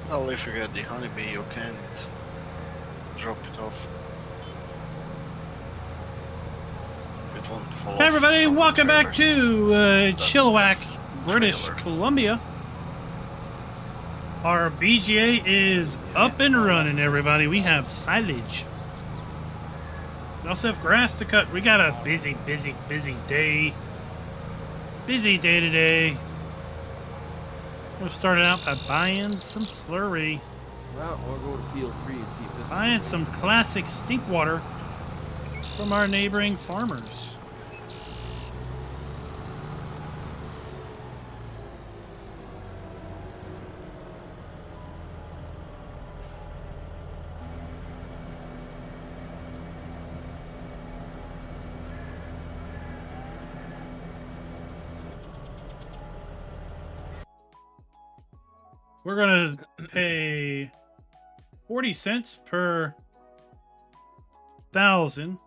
Well, if you get the honeybee, you can't drop it off. It won't fall off. Hey everybody, from the welcome back trailer to since it doesn't Chilliwack, have British trailer. Columbia. Our BGA is up and running, everybody. We have silage. We also have grass to cut. We got a busy day. Busy day today. We'll start out by buying some slurry. Well, we'll go to field 3 and see if this Buying is some classic stink water from our neighboring farmers. We're going to pay 40 cents per 1,000.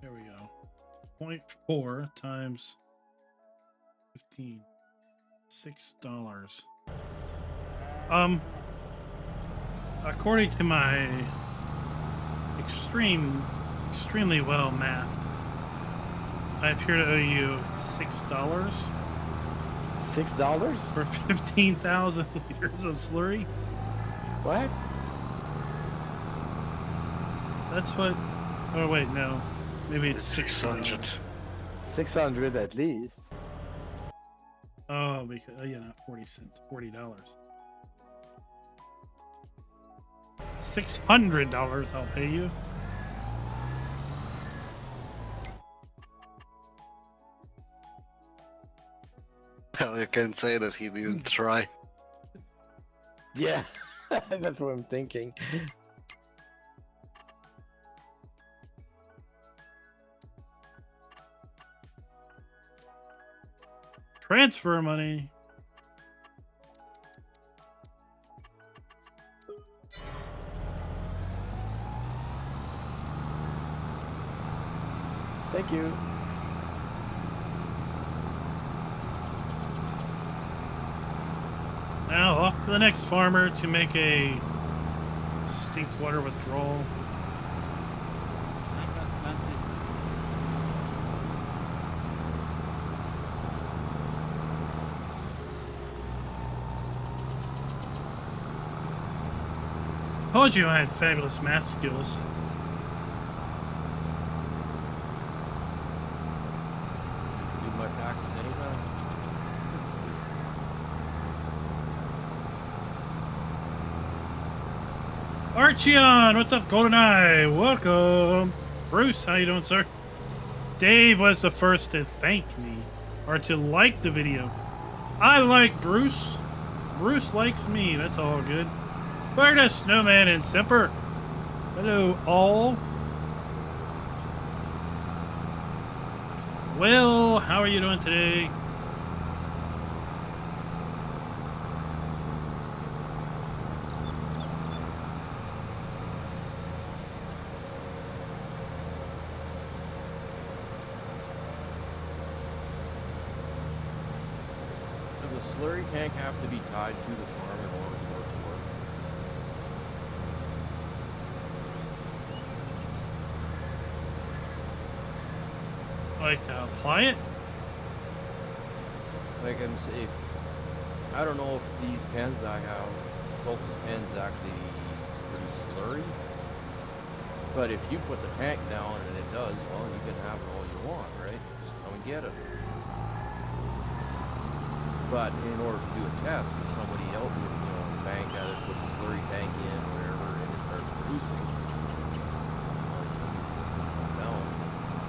There we go. 0.4 times 15. $6. According to my extremely well math, I appear to owe you $6 $6 for 15,000 liters of slurry. What? That's what. Oh wait, no. Maybe it's 600. 600 at least. Oh, because yeah, not 40 cents. $40. $600 I'll pay you. Well, you can say that he didn't try. Yeah, that's what I'm thinking. Transfer money. Thank you. Now off to the next farmer to make a stink water withdrawal. Told you I had fabulous math skills. do my taxes anytime. Archeon, what's up, GoldenEye? Welcome. Bruce, how you doing, sir? Dave was the first to thank me, or to like the video. I like Bruce. Bruce likes me, that's all good. Berta, Snowman, and Semper. Hello, all. Well, how are you doing today? Does a slurry tank have to be tied to the farm in order for it to work? Like to apply it? Like I'm safe. I don't know if these pens I have, Schultz's pens actually produce slurry. But if you put the tank down and it does, well, you can have it all you want, right? Just come and get it. But in order to do a test, if somebody else, bank either puts a slurry tank in or whatever and it starts producing, down,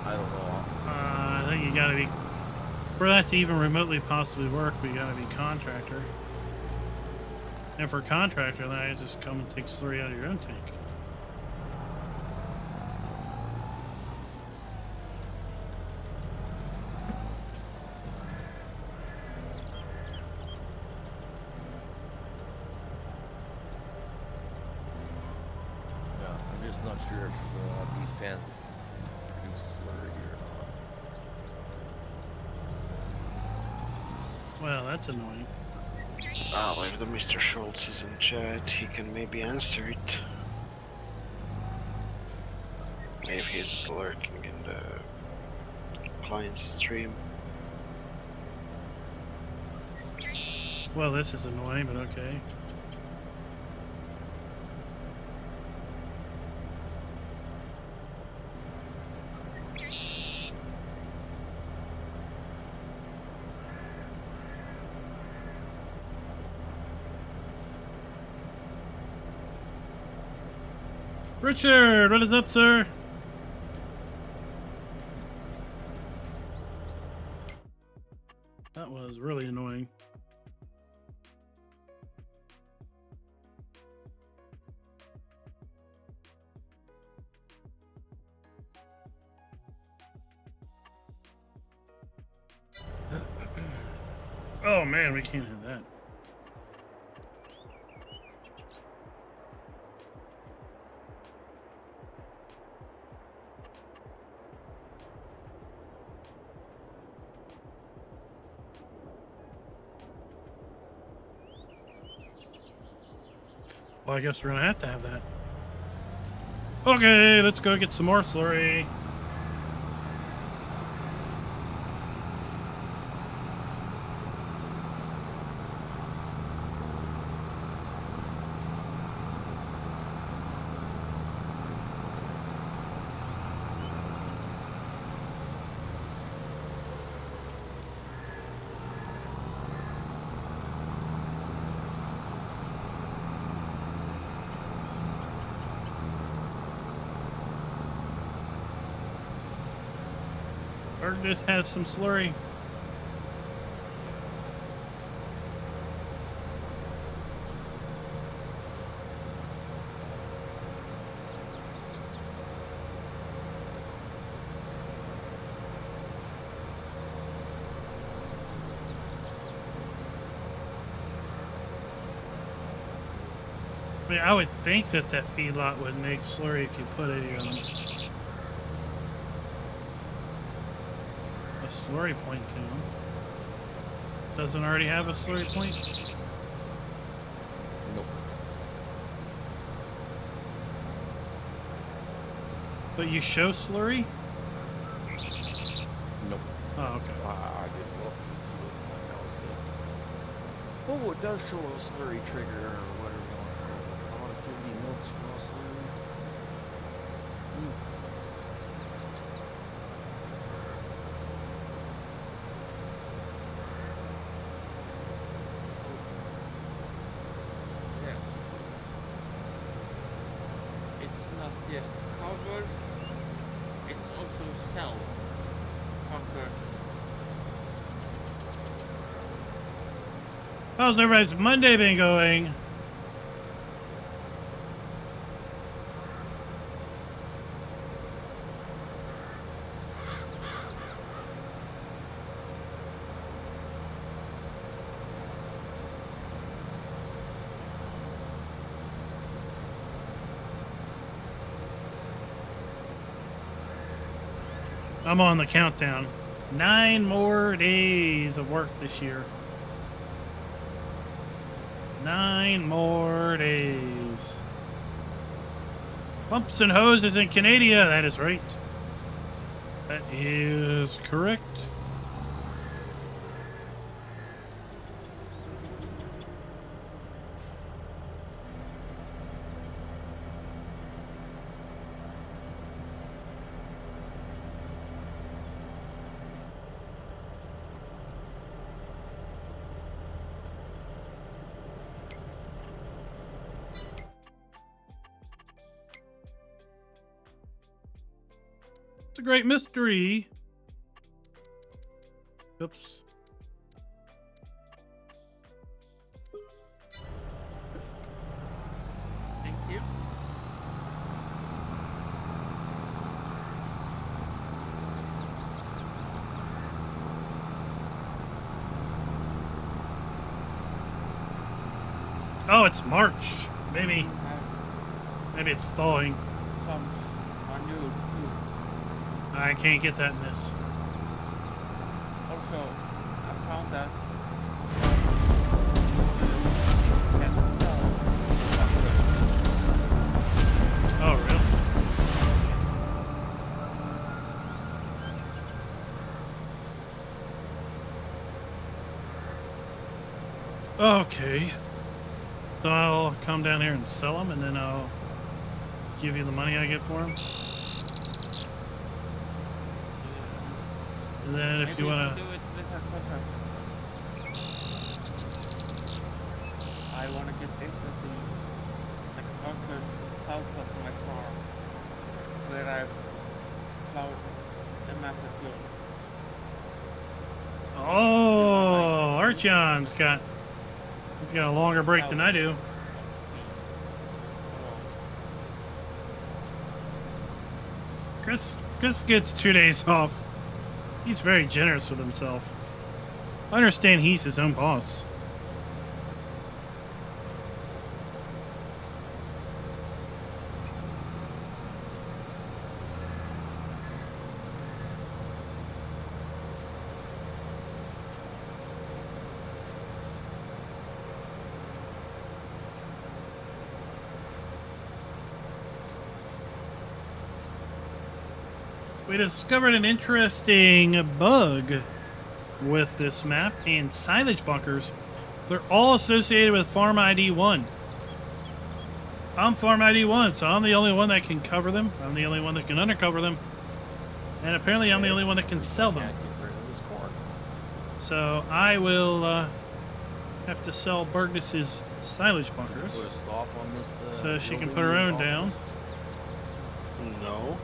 I don't know. I think you gotta be, for that to even remotely possibly work, we gotta be contractor. And for contractor, then I just come and take slurry out of your own tank. Yeah, I'm just not sure if these pens produce slurry or not. Well, that's annoying. Oh, if the Mr. Schultz is in chat, he can maybe answer it. If he's lurking in the client stream. Well, this is annoying, but okay. Richard, what is up, sir? That was really annoying. Oh man, we can't have that. Well, I guess we're gonna have to have that. Okay, let's go get some more slurry. This has some slurry. I mean, I would think that that feedlot would make slurry if you put a slurry point to them. Doesn't already have a slurry point? Nope. But you show slurry? Nope. Oh, okay. I didn't look and see what the hell I said. Oh, it does show a slurry trigger or whatever you want to call it. Productivity notes for a slurry. Just cover, it's also sell. Conquer. How's everybody's Monday been going? I'm on the countdown. 9 more days of work this year. 9 more days. Pumps and hoses in Canada. That is right. That is correct. It's a great mystery. Oops. Thank you. Oh, it's March. Maybe You have it's thawing. some I can't get that in this. Also, I found that Oh, really? Okay. So I'll come down here and sell them, and then I'll give you the money I get for them. And then if you want to... do it with a contract. I want to get into like bunkers south of my farm where I've plowed a massive field. Oh, Archeon's got... He's got a longer break than I do. Chris gets 2 days off. He's very generous with himself. I understand he's his own boss. We discovered an interesting bug with this map and silage bunkers. They're all associated with Farm ID 1. I'm Farm ID 1, so I'm the only one that can cover them. I'm the only one that can undercover them. And apparently I'm the only one that can sell them. Can't get rid of his corn. So I will have to sell Burgess's silage bunkers. Put a stop on this. So she can building put her own office. down. No.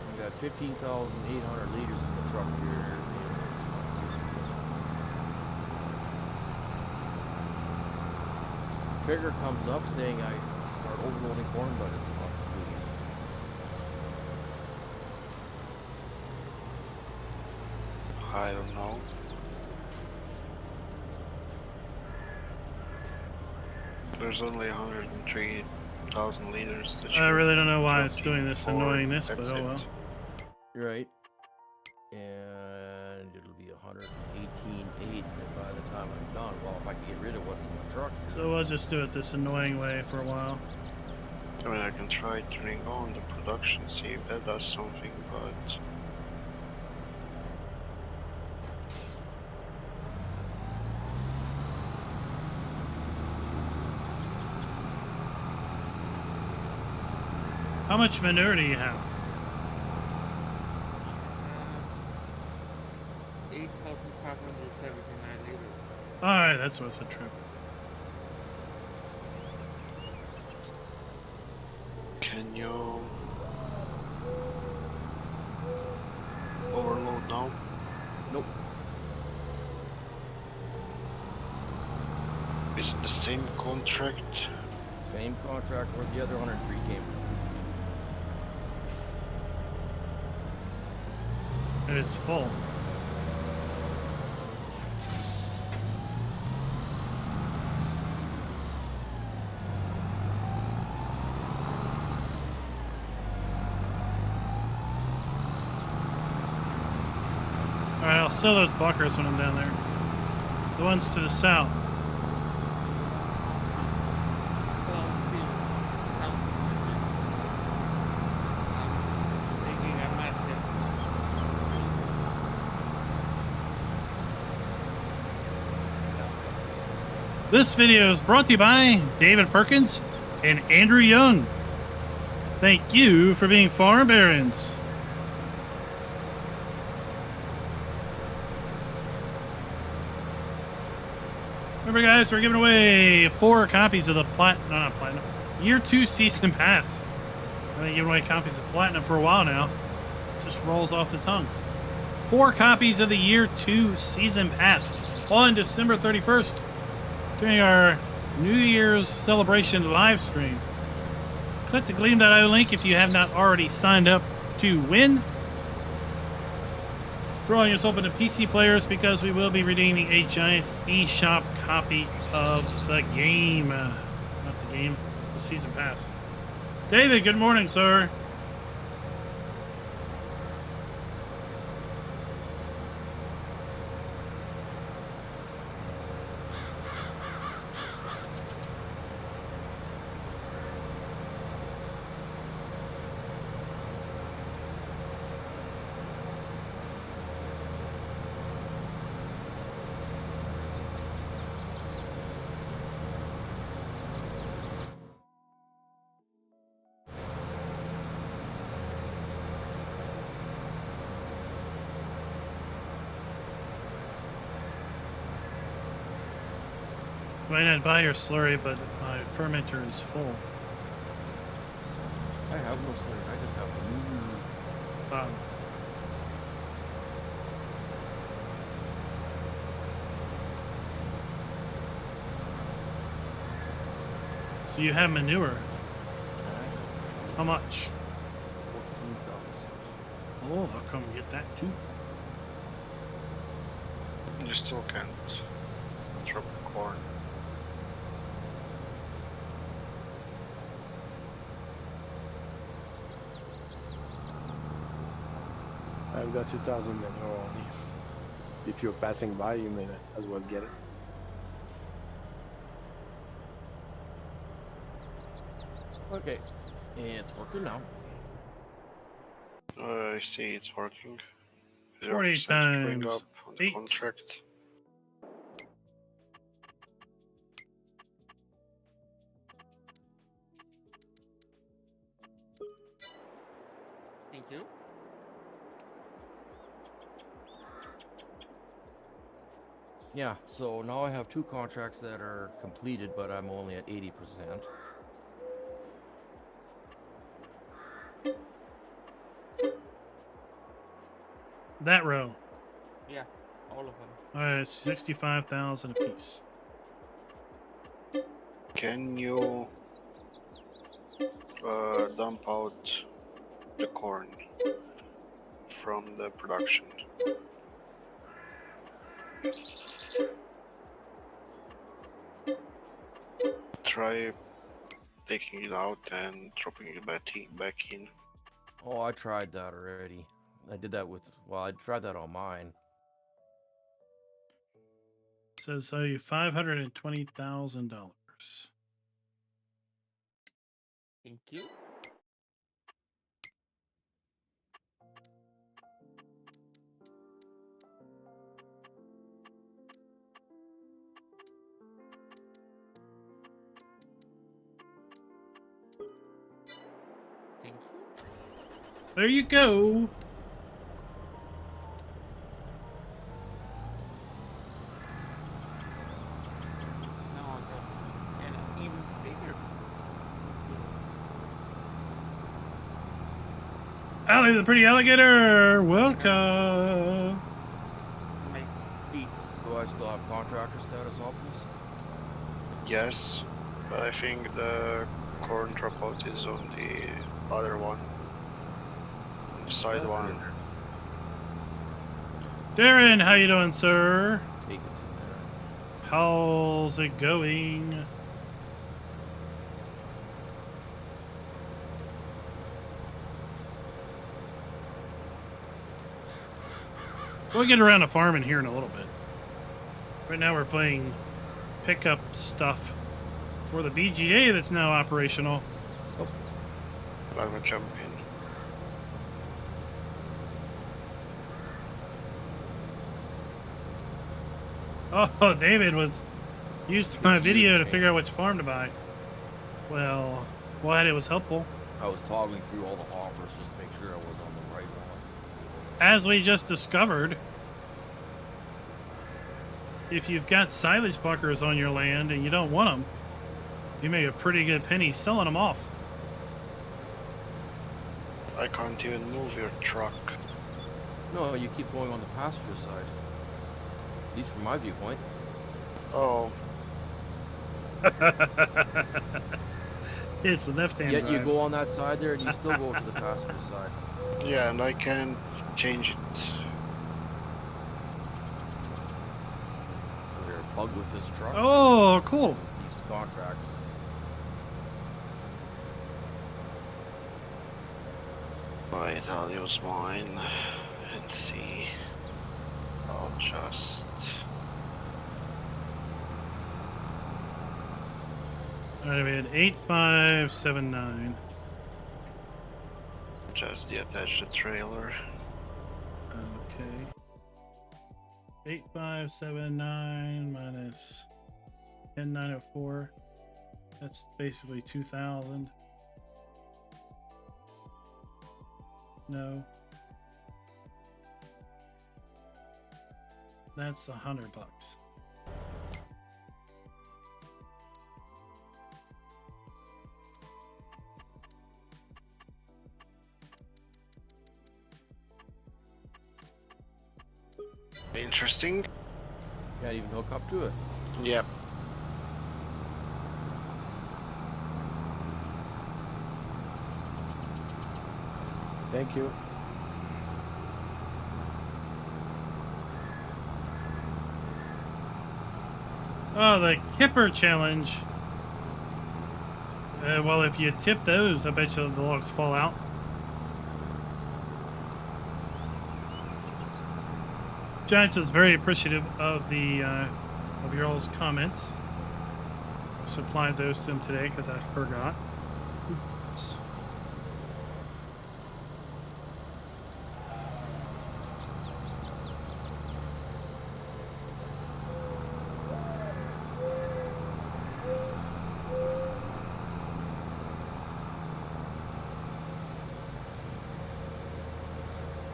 We got 15,800 liters in the truck here. Trigger comes up saying I start overloading corn, but it's not completed. I don't know. There's only 103,000 liters. That I you really don't know why it's dropped doing this, for. annoying this, but That's oh it. well. You're right. And it'll be 118.8 by the time I'm done. Well, if I can get rid of what's in the truck. So we'll just do it this annoying way for a while. I mean, I can try turning on the production, see if that does something, but... How much manure do you have? 8,579 liters. Alright, that's worth a trip. Can you... overload now? Nope. Is it the same contract? Same contract where the other 103 came from. And it's full. Alright, I'll sell those bunkers when I'm down there. The ones to the south. Well, taking a massive. This video is brought to you by David Perkins and Andrew Young. Thank you for being farm barons. Remember, guys, we're giving away 4 copies of the Platinum Year 2 Season Pass. I've been giving away copies of Platinum for a while now. Just rolls off the tongue. 4 copies of the Year 2 Season Pass on December 31st during our New Year's celebration live stream. Click the Gleam.io link if you have not already signed up to win. Throwing us open to PC players because we will be redeeming a Giants eShop copy of the game. Not the game, the season pass. David, good morning, sir. Might not buy your slurry, but my fermenter is full. I have no slurry. I just have Um, so you have manure. How much? 14,000. Oh, I'll come get that too. You still can't drop corn. I've got 2,000 manure only. If you're passing by, you may as well get it. Okay, it's working now. I see it's working. 40 0% going times up on the 8. contract. Thank you. Yeah, so now I have 2 contracts that are completed, but I'm only at 80%. That row. Yeah, all of them. 65,000 apiece. Can you dump out the corn from the production? Try taking it out and dropping it back in. Oh, I tried that already. I did that with, well, I tried that on mine. Says owe you $520,000. Thank you. Thank you. There you go. Now and even bigger. Allie the pretty alligator, welcome. Make beats. Do I still have contractor status on this? Yes, but I think the corn dropout is on the other one. The side one. Darren, how you doing, sir? Take it from there. How's it going? We'll get around to farming here in a little bit. Right now we're playing pickup stuff for the BGA that's now operational. I'm gonna jump in. Oh, David used my It's you video to changed figure out it. which farm to buy. Well, glad it was helpful. I was toggling through all the hoppers just to make sure I was on the right one. As we just discovered, if you've got silage bunkers on your land and you don't want them, you make a pretty good penny selling them off. I can't even move your truck. No, you keep going on the passenger side. At least from my viewpoint. Oh, It's the left-hand Yet you drive. go on that side there and you still go to the passenger side. yeah, and I can't change it. We're bugged with this truck. Oh, cool. These contracts. Wait, I'll use mine and see. I'll just. Alright, we had 8579. Just detach the trailer. Okay. 8579 minus 10904. That's basically 2000. No. That's $100. Interesting. Can't even hook up to it. Yep. Thank you. Oh, the Kipper challenge. Well, if you tip those, I bet you the logs fall out. Giants was very appreciative of the of your all's comments. Supplied those to him today because I forgot. Oops.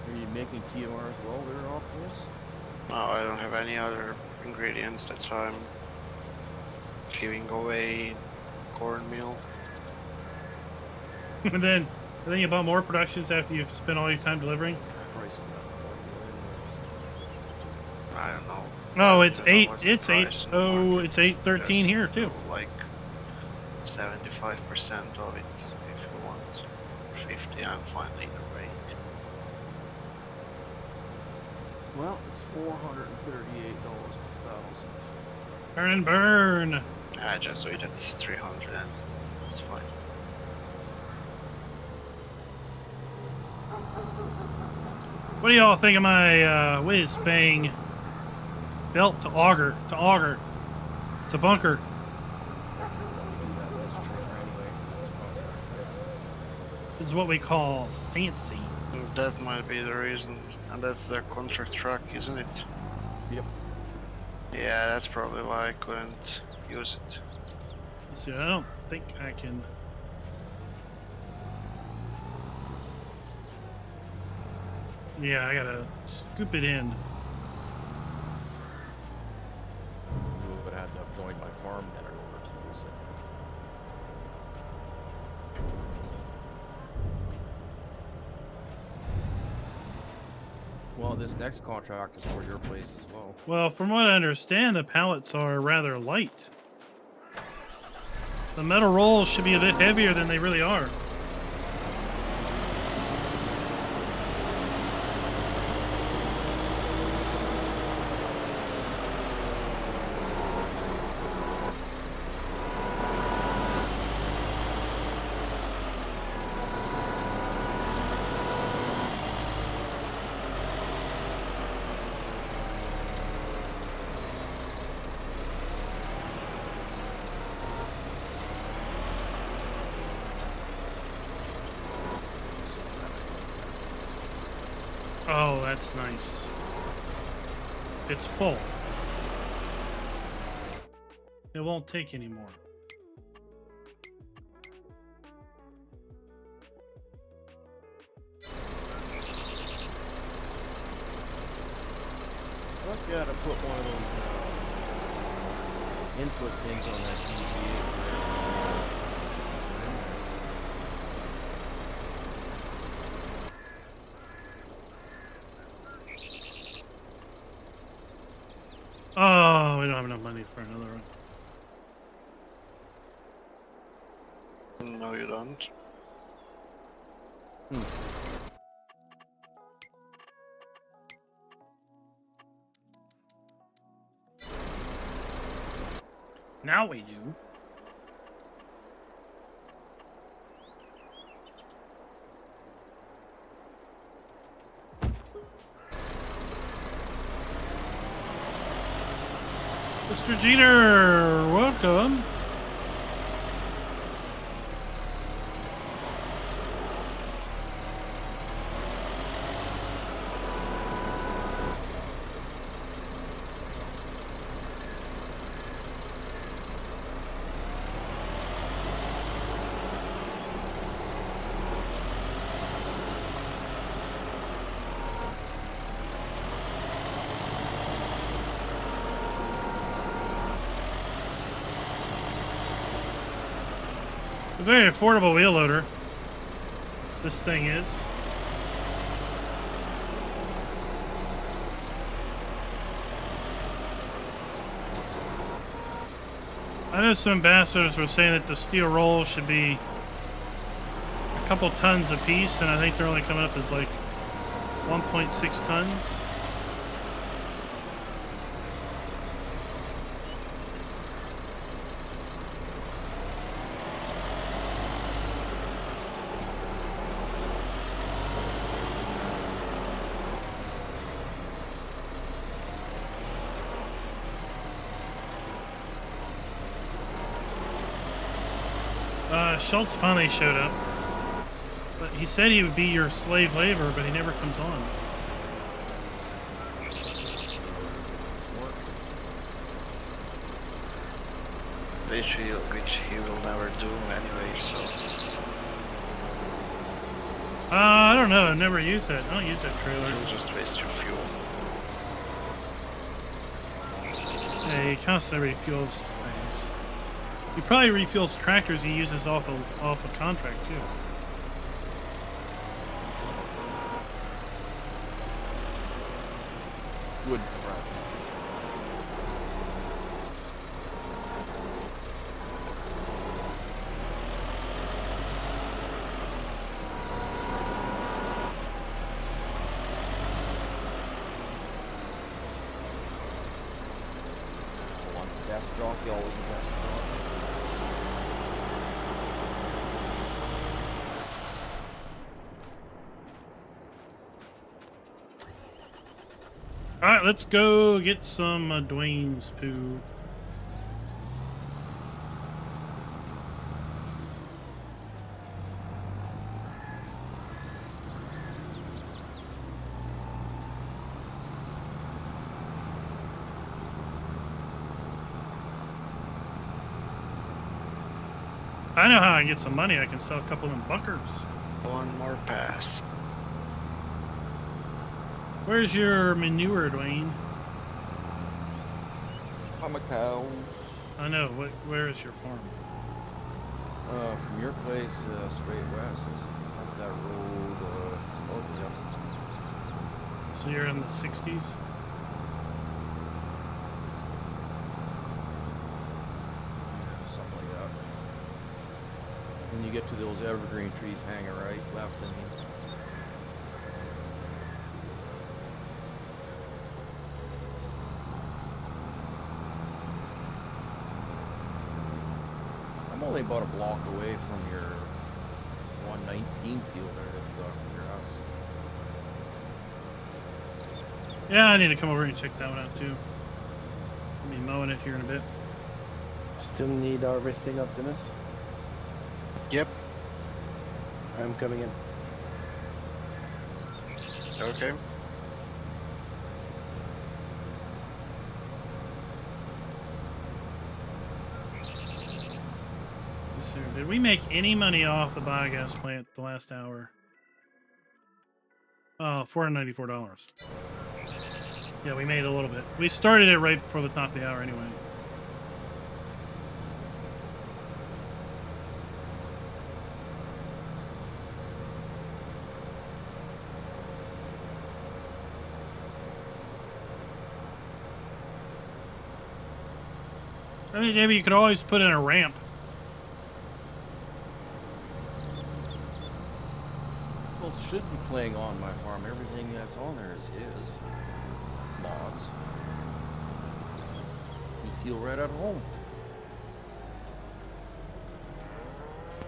Are you making TMR as well there, Optimus? No, I don't have any other ingredients. That's why I'm giving away cornmeal. And then I think about more productions after you've spent all your time delivering. Price on that formula I don't know. Oh, I it's don't know eight. what's the It's eight. price in the Oh, market. it's 813 here too. Just do like 75% of it if you want. 50, I'm fine either way. anyway. Well, it's $438 per thousand. Burn and burn. I just do it at 300 and it's fine. What do y'all think of my whiz bang belt to auger to bunker? This is what we call fancy. That might be the reason. And that's the contract truck, isn't it? Yep. Yeah, that's probably why I couldn't use it. Let's see, I don't think I can. Yeah, I gotta scoop it in. You would have to have joined my farm then in order to use it. Well, this next contract is for your place as well. Well, from what I understand, the pallets are rather light. The metal rolls should be a bit heavier than they really are. Oh, that's nice. It's full. It won't take any more. Look, you gotta put one of those input things on that DGA Oh, we don't have enough money for another one. No, you don't. Now we do. Mr. Jeter, welcome. A very affordable wheel loader. This thing is. I know some ambassadors were saying that the steel rolls should be a couple tons a piece, and I think they're only coming up as like 1.6 tons. Schultz finally showed up, but he said he would be your slave labor, but he never comes on. Which he will never do anyway, so... I don't know, I've never used that. I don't use that trailer. You'll just waste your fuel. Yeah, he constantly refuels things. He probably refuels tractors he uses off a contract too. Wouldn't surprise me. Once the best jockey, always the best jockey. Alright, let's go get some Dwayne's poo. I know how I can get some money. I can sell a couple of them bunkers. One more pass. Where's your manure, Dwayne? I'm a cows. I know. Where is your farm? From your place, straight west, up that road, So you're in the 60s? something like that. When you get to those evergreen trees, hang a right, left, and I'm only about a block away from your 119 field there that you got from your house. Yeah, I need to come over and check that one out too. I'll be mowing it here in a bit. Still need harvesting, Optimus? Yep. I'm coming in. Okay. So, did we make any money off the biogas plant the last hour? Oh, $494. Yeah, we made a little bit. We started it right before the top of the hour anyway. I mean, maybe you could always put in a ramp. Well, it should be playing on my farm. Everything that's on there is his. Logs. You feel right at home.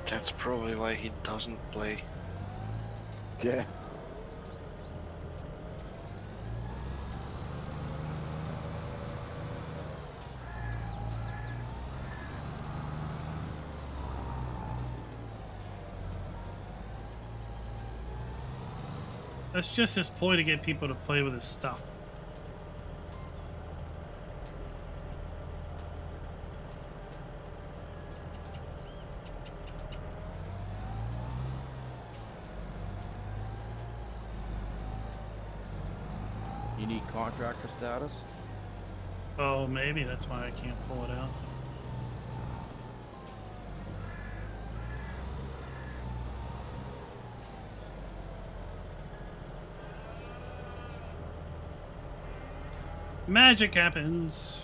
That's probably why he doesn't play. Yeah. That's just his ploy to get people to play with his stuff. You need contractor status? Oh, maybe that's why I can't pull it out. Magic happens.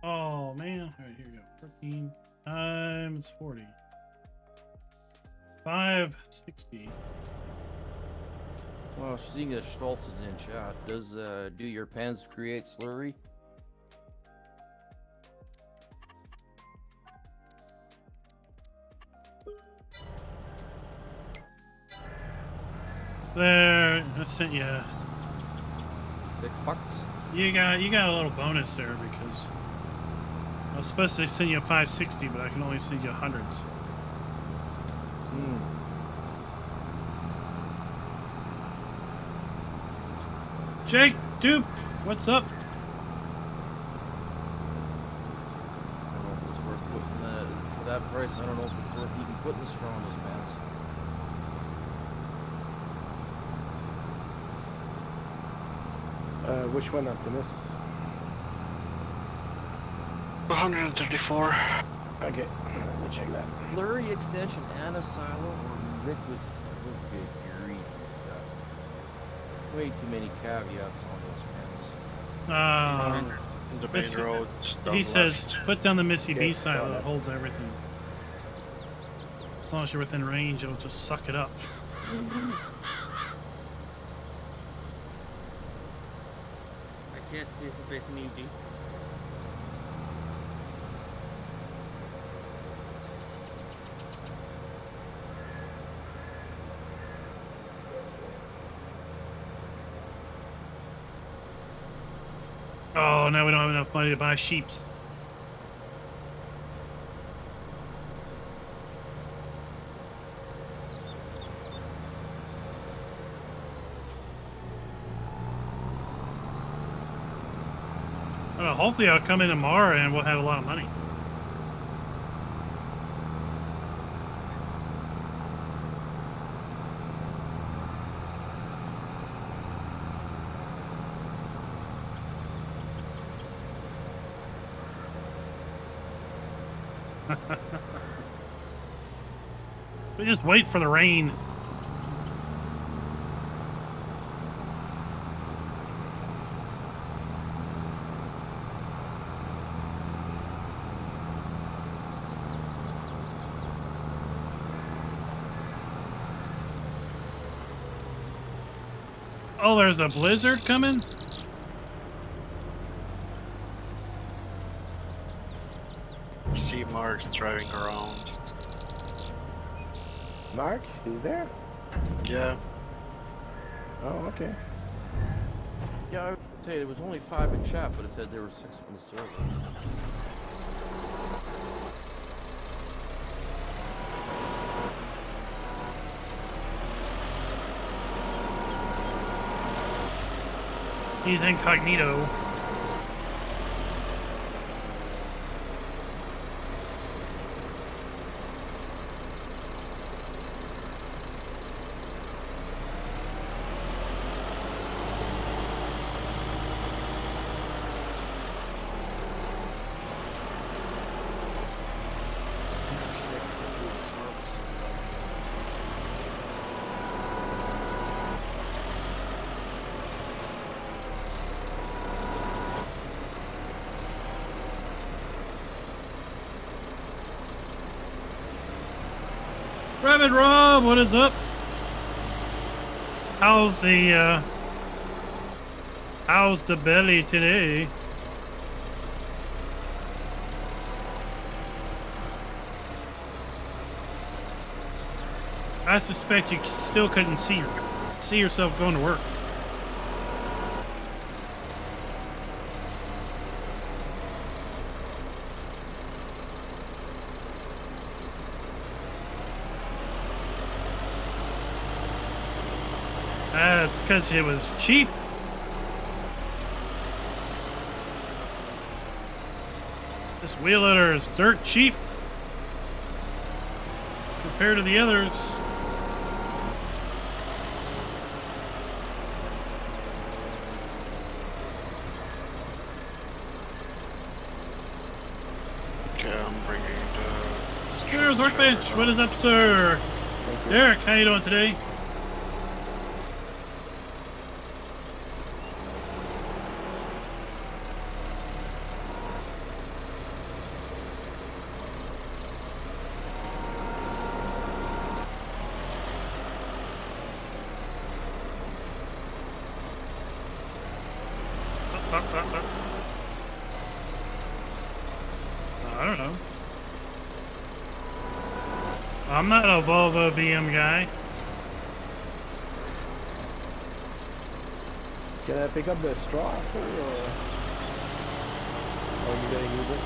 Oh man, all right, here we go. 14 times 40. 560. Well, seeing as Stoltz is in chat, does do your pens create slurry? There, I sent you. $6? You got a little bonus there because I was supposed to send you a 560, but I can only send you hundreds. Hmm. Jake Dupe, what's up? I don't know if it's worth putting for that price. I don't know if it's worth even putting the straw on those pens. Which one, Optimus? 134. Okay, let me check that. Slurry extension and a silo or liquids extension? Good grief, he's got way too many caveats on those pens. The main road. He says, put down the Missy Okay, B saw silo. It that. holds everything. As long as you're within range, it'll just suck it up. I guess it's a bit needy. Oh, now we don't have enough money to buy sheeps. I don't know, hopefully I'll come in tomorrow and we'll have a lot of money. We just wait for the rain. Oh, there's a blizzard coming? See Mark's driving around. Mark, is there? Yeah. Oh, okay. Yeah, I would say there was only 5 in chat, but it said there were 6 on the server. He's incognito. Rabbit Rob, what is up? How's the belly today? I suspect you still couldn't see your see yourself going to work? That's because it was cheap. This wheel loader is dirt cheap compared to the others. Okay, I'm bringing the... Here's Workbench. What is up, sir? Thank you. Derek, how you doing today? I don't know. I'm not a Volvo BM guy. Can I pick up the straw after, or are you gonna use it?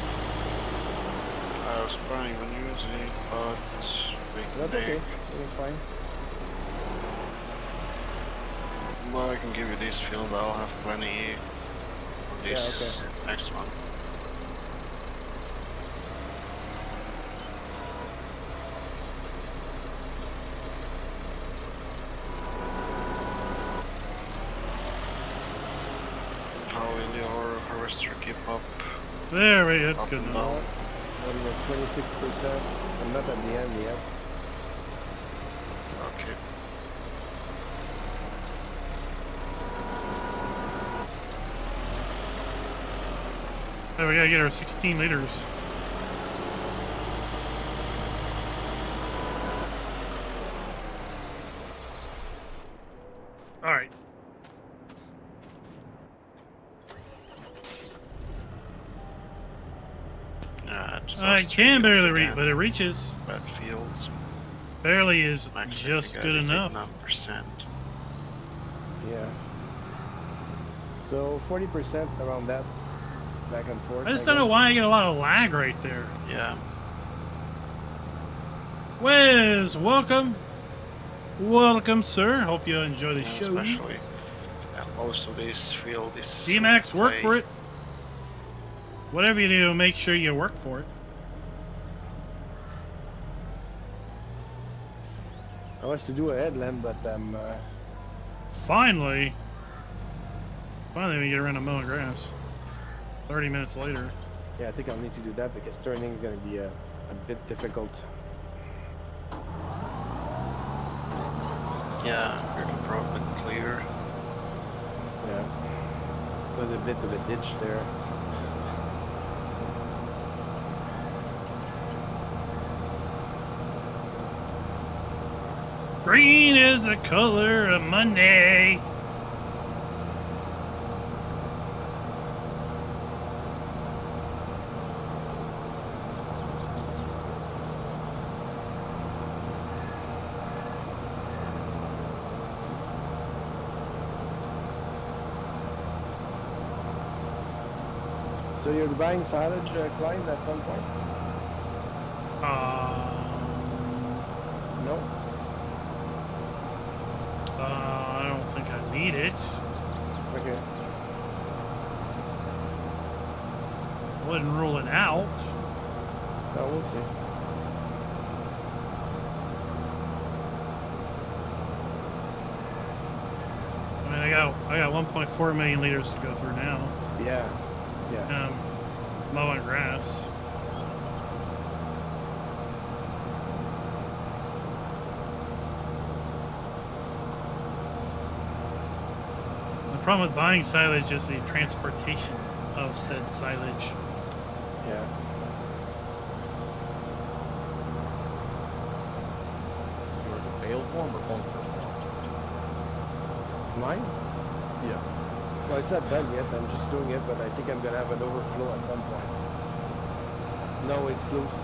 I was planning on using it, but That's okay. It's fine. Well, I can give you this field. I'll have plenty on this okay. next one. How will your harvester keep up? There we go. That's Up good and enough. down? I'm at 26%. I'm not at the end yet. Okay. Oh, we gotta get our 16 liters. All right. I can barely reach, but it reaches. Bad fields. Barely is Actually, just good enough. 89%. Yeah. So 40% around that, back and forth. I just don't know guess. why I get a lot of lag right there. Yeah. Wiz, welcome. Welcome, sir. Hope you enjoy the Yeah, show. especially most of this field is D-Max, work clay. for it. Whatever you do, make sure you work for it. I was to do a headland, but Finally we get around to mowing grass. 30 minutes later. yeah, I think I'll need to do that because turning is going to be a bit difficult. Yeah, we're probably clear. Yeah. There's a bit of a ditch there. Green is the color of Monday. So you're buying silage, Klein, at some point? No? I don't think I need it. Okay. I wouldn't rule it out. No, we'll see. I mean, I got 1.4 million liters to go through now. Yeah. Yeah. Mowing grass. The problem with buying silage is the transportation of said silage. Yeah. Yours a bale form or bunker form? Mine? Yeah. Well, it's not done yet. I'm just doing it, but I think I'm gonna have an overflow at some point. No, it's loose.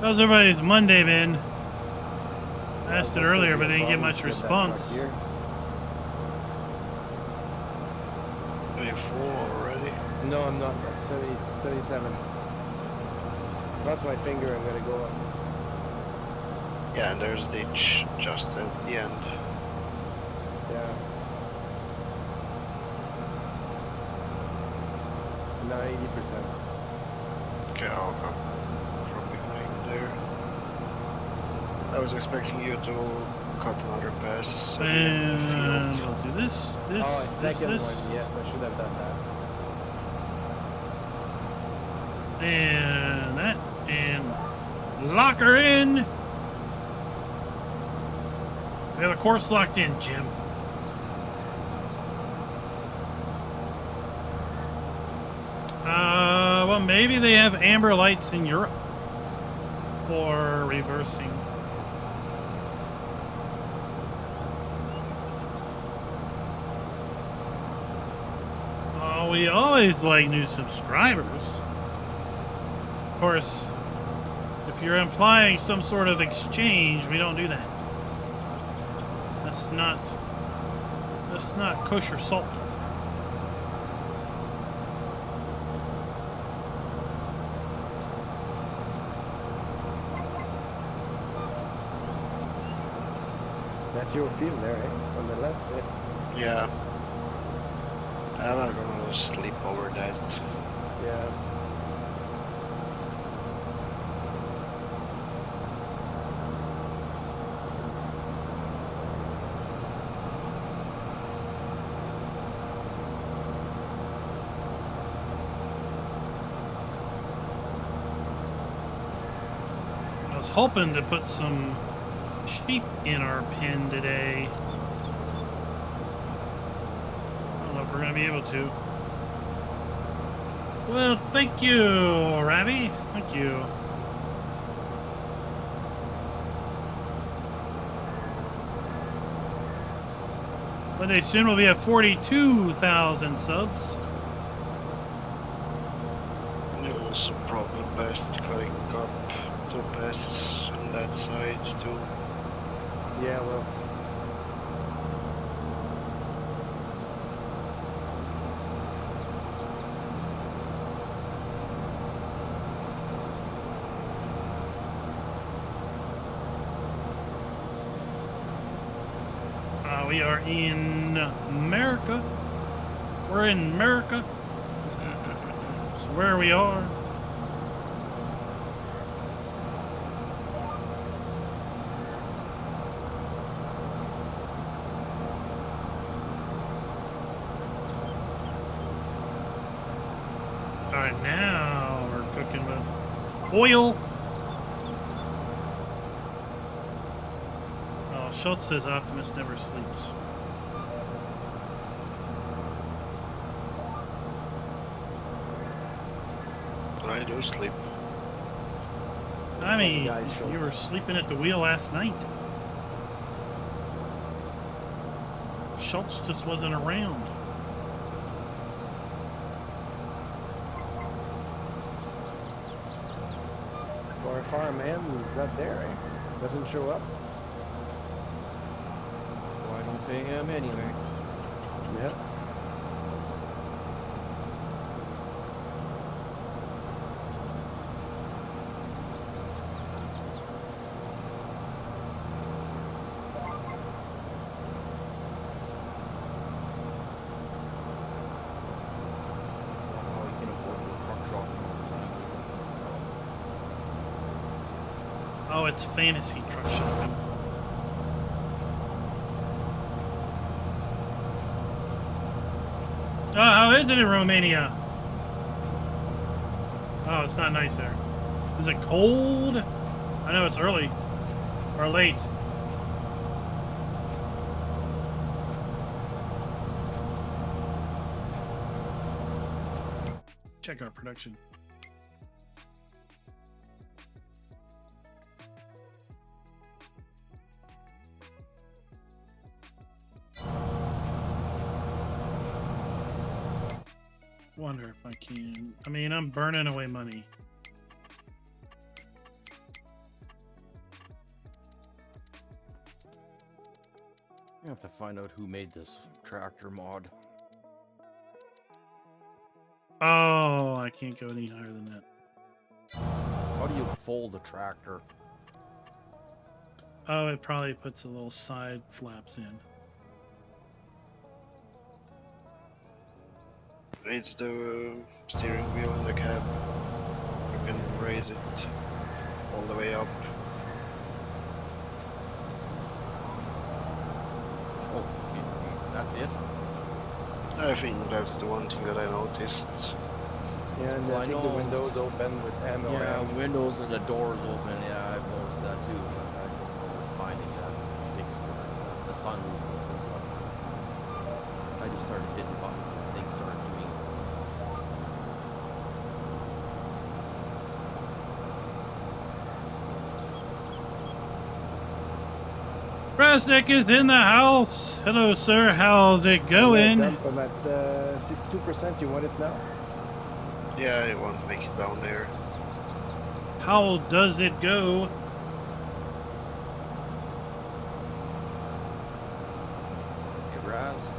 How's everybody's Monday been? I asked it That's earlier, gonna but be a didn't get problem much to get that truck response. here. Are you full already? No, I'm not. That's 70, 77. Cross my finger, I'm gonna go up. Yeah, and there's ditch just at the end. Yeah. 90%. Okay, I'll come from behind there. I was expecting you to cut another pass at the end of the And field. we'll do this, this, Oh, a this, second this. one. Yes, I should have done that. And that. And lock her in. We have a course locked in, Jim. Well, maybe they have amber lights in Europe for reversing. Oh, we always like new subscribers. Of course, if you're implying some sort of exchange, we don't do that. That's not kosher salt. That's your field there, eh? On the left, eh? Yeah. I'm not gonna sleep over that. Yeah. I was hoping to put some sheep in our pen today. I don't know if we're going to be able to. Well, thank you, Ravi. Thank you. One day soon we'll be at 42,000 subs. It was probably best cutting up the passes on that side too. Yeah, well. We are in America. We're in America. It's where we are. Alright, now we're cooking with oil. Oh, Schultz says Optimus never sleeps. I do sleep. I mean, guy, Schultz. you were sleeping at the wheel last night. Schultz just wasn't around. For a farm hand, he's not there, eh? Doesn't show up. So I don't pay him anyway. Yep. Oh, you can afford the truck shopping all the time. Oh, it's fantasy truck shopping. Oh, how is it in Romania? Oh, it's not nice there. Is it cold? I know it's early. Or late. Check our production. Wonder if I can. I mean, I'm burning away money. I have to find out who made this tractor mod. Oh, I can't go any higher than that. How do you fold a tractor? Oh, it probably puts the little side flaps in. It's the steering wheel in the cab. You can raise it all the way up. Oh, okay. That's it? I think that's the one thing that I noticed. Yeah, and Well, I I think the know- windows open with ammo. Yeah, windows and the doors open. Yeah, I've noticed that too. But I don't know which mine exactly takes care of the sunroof opens up. I just started hitting buttons and things started doing stuff. Resnick is in the house. Hello, sir. How's it going? I'm at 62%. You want it now? Yeah, I won't make it down there. How does it go? Hey, Raz.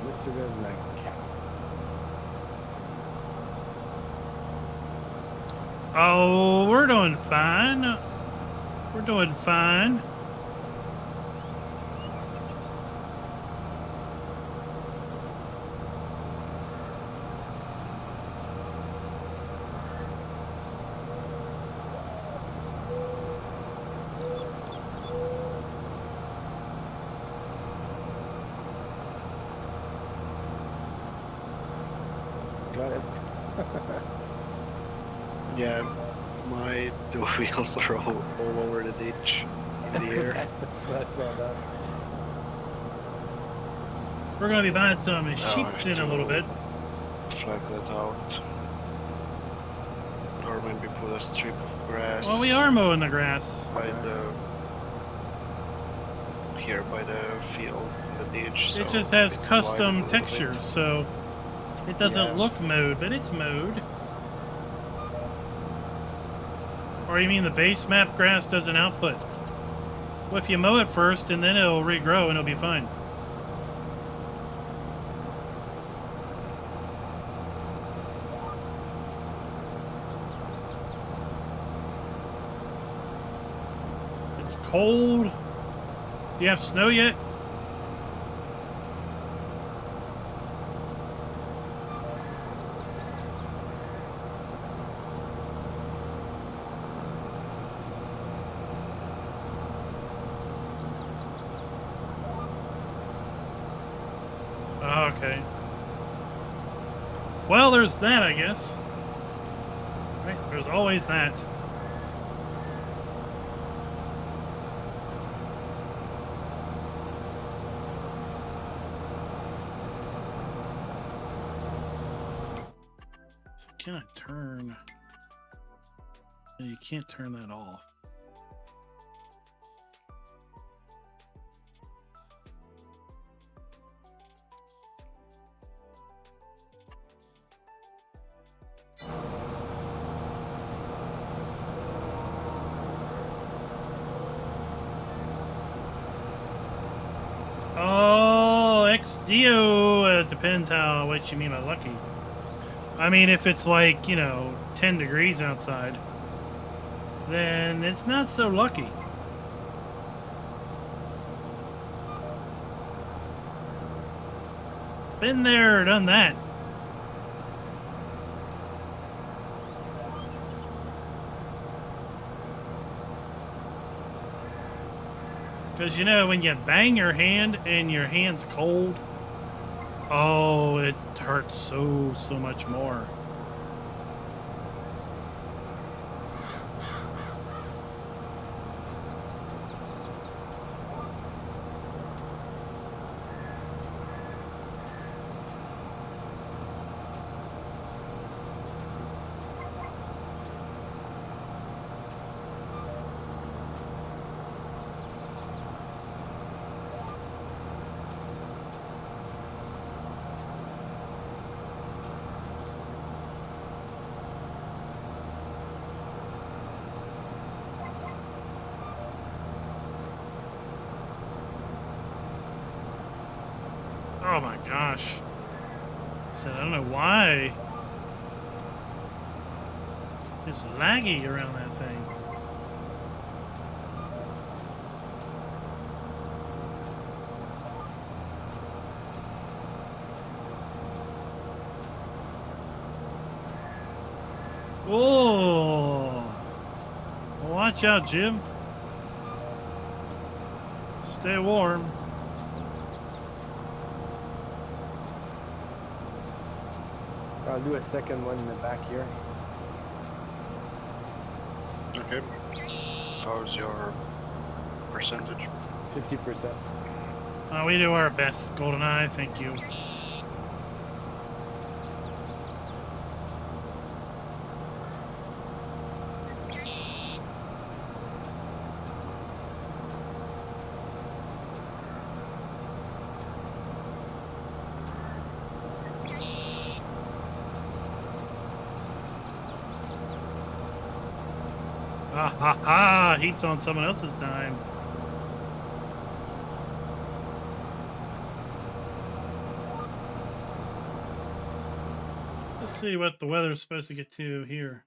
Mr. Resnick. Oh, we're doing fine. We're doing fine. Got it. Yeah, my two wheels are all over the ditch in the air. So I saw that. We're gonna be buying some I sheets have in a little to bit. Flatten it out. Or maybe put a strip of grass. Well, we are mowing the grass. by the here by the field, the ditch. It so just has it's custom widened a little textures, bit. so it doesn't Yeah. look mowed, but it's mowed. Or you mean the base map grass doesn't output? Well, if you mow it first, and then it'll regrow, and it'll be fine. It's cold. Do you have snow yet? Oh, okay. Well, there's that, I guess. Right, there's always that. So can I turn? No, you can't turn that off. Oh, XDO. It depends how what you mean by lucky. I mean, if it's like, 10 degrees outside, then it's not so lucky. Been there, done that. Because, when you bang your hand and your hand's cold, oh, it hurts so much more. Oh my gosh. So I don't know why it's laggy around that thing. Oh, watch out, Jim. Stay warm. I'll do a second one in the back here. Okay. How's your percentage? 50%. We do our best, GoldenEye. Thank you. Ha ha ha! Heat's on someone else's dime. Let's see what the weather's supposed to get to here.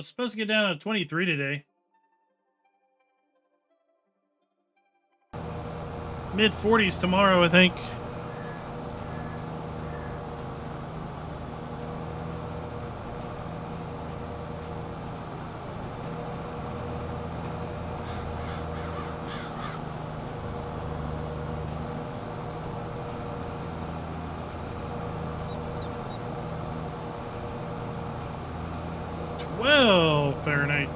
Supposed to get down to 23 today. Mid 40s tomorrow, I think. Fahrenheit.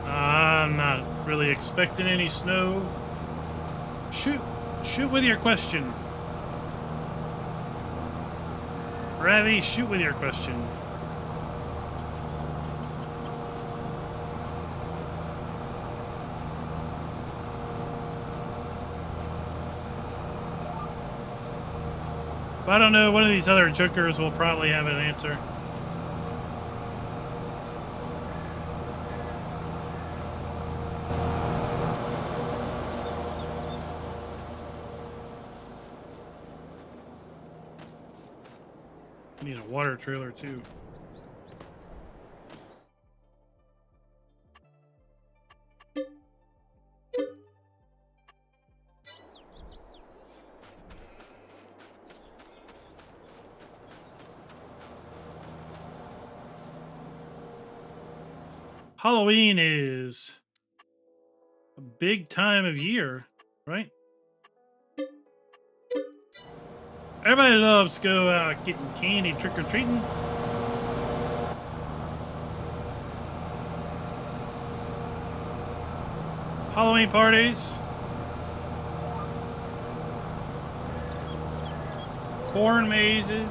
I'm not really expecting any snow. Shoot with your question. Ravi, shoot with your question. If I don't know, one of these other jokers will probably have an answer. Need a water trailer too. Halloween is a big time of year, right? Everybody loves to go out getting candy, trick-or-treating. Halloween parties. Corn mazes.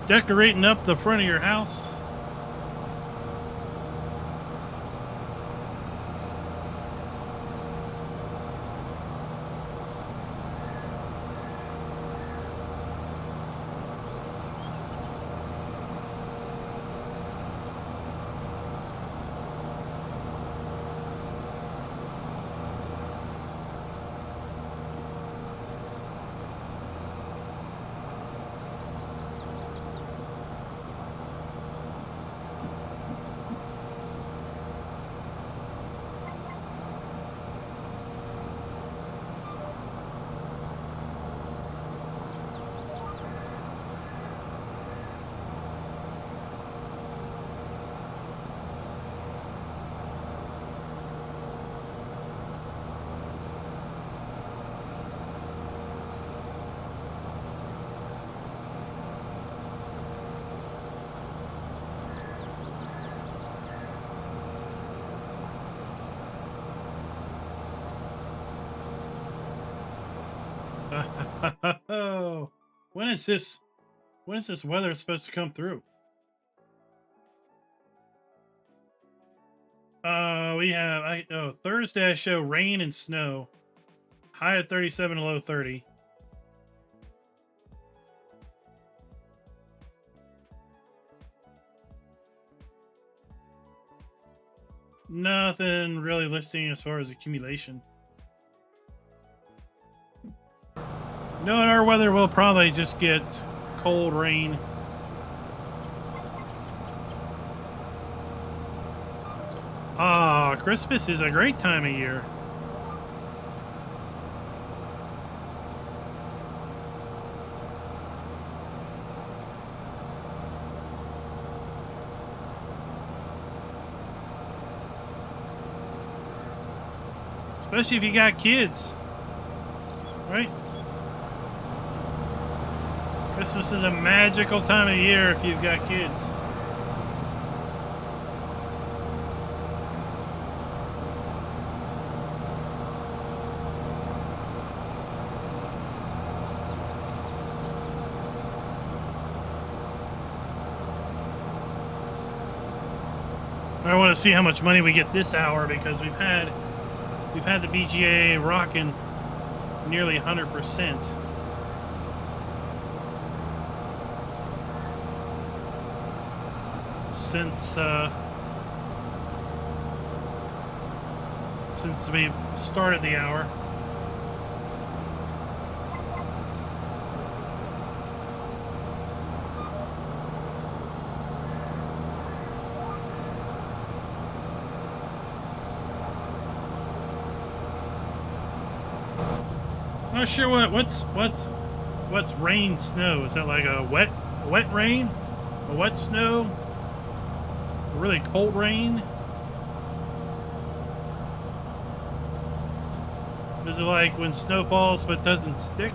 Decorating up the front of your house. When is this weather supposed to come through? We have Thursday I show rain and snow. High at 37, low 30. Nothing really listing as far as accumulation. No, in our weather we'll probably just get cold rain. Ah, Christmas is a great time of year. Especially if you got kids, right? Christmas is a magical time of year if you've got kids. I want to see how much money we get this hour because we've had the BGA rocking nearly 100%. Since we started the hour. Not sure what's rain snow. Is that like a wet rain? A wet snow? A really cold rain? Is it like when snow falls but doesn't stick?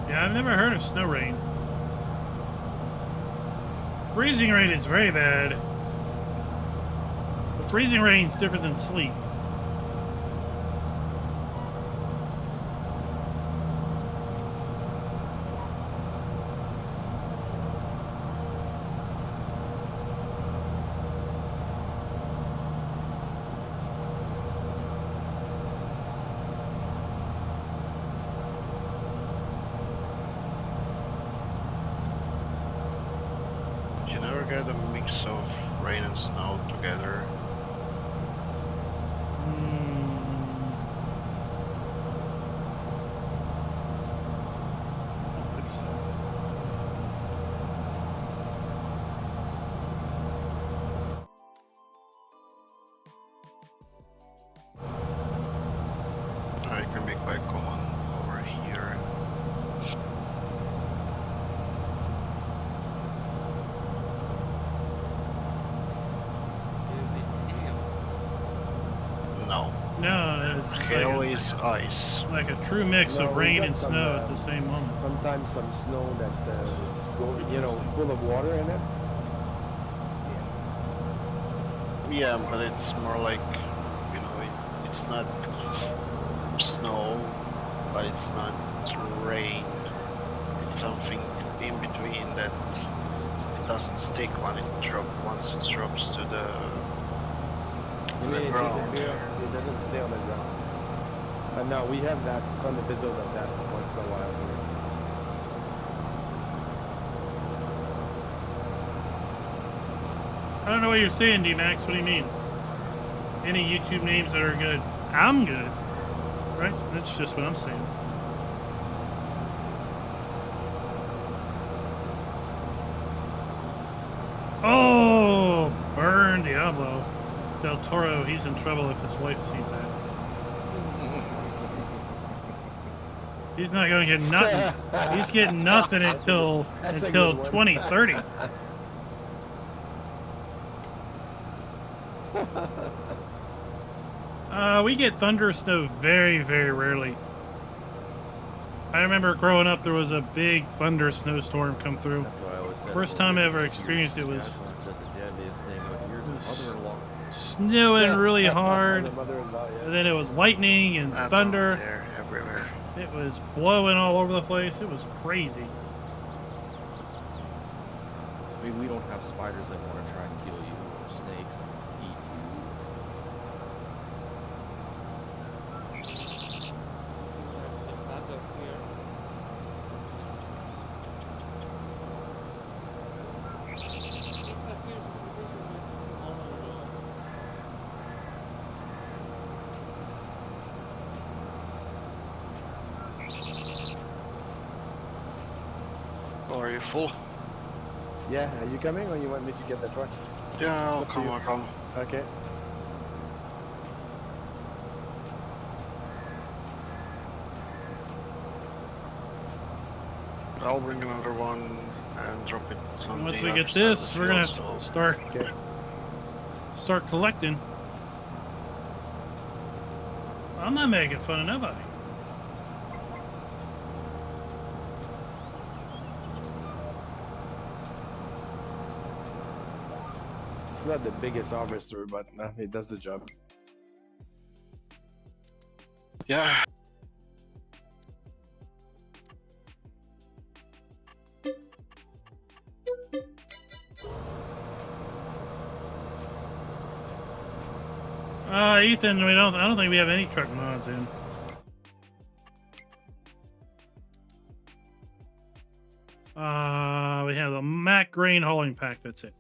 Yeah, I've never heard of snow rain. Freezing rain is very bad. But freezing rain's different than sleet. Get a mix of rain and snow together. It can be quite common over here. No, it's Hail is ice. like a true mix No, of we rain got and some, snow at the same moment. Sometimes some snow that is full of water in it. Yeah, but it's more like, it's not snow, but it's not rain. It's something in between that it doesn't stick once it drops to the ground. It doesn't stay on the ground. But no, we have that, some episode of that once in a while here. I don't know what you're saying, D-Max. What do you mean? Any YouTube names that are good? I'm good. Right? That's just what I'm saying. Oh! Burn Diablo. Del Toro, he's in trouble if his wife sees that. He's not going to get nothing. He's getting nothing until That's a good one. 2030. We get thunder snow very, very rarely. I remember growing up, there was a big thunder snowstorm come through. That's what I always said. First time I ever experienced it was Saskatchewan said the deadliest thing out here is the mother-in-law. snowing really hard, The mother-in-law, yeah. and then it was lightning and Not thunder. only there, everywhere. It was blowing all over the place. It was crazy. I mean, we don't have spiders that want to try and kill you, or snakes that eat Back up here. Looks like here's a condition with all around. Oh, are you full? Yeah, are you coming or you want me to get the truck? Yeah, I'll Up to come, you. I'll come. Okay. I'll bring another one and drop it on And once the we other get side of this, the we're gonna field, have to so- start collecting. I'm not making fun of nobody. It's not the biggest harvester, but it does the job. Yeah. Ethan, I don't think we have any truck mods in. We have the Mac grain hauling pack, that's it.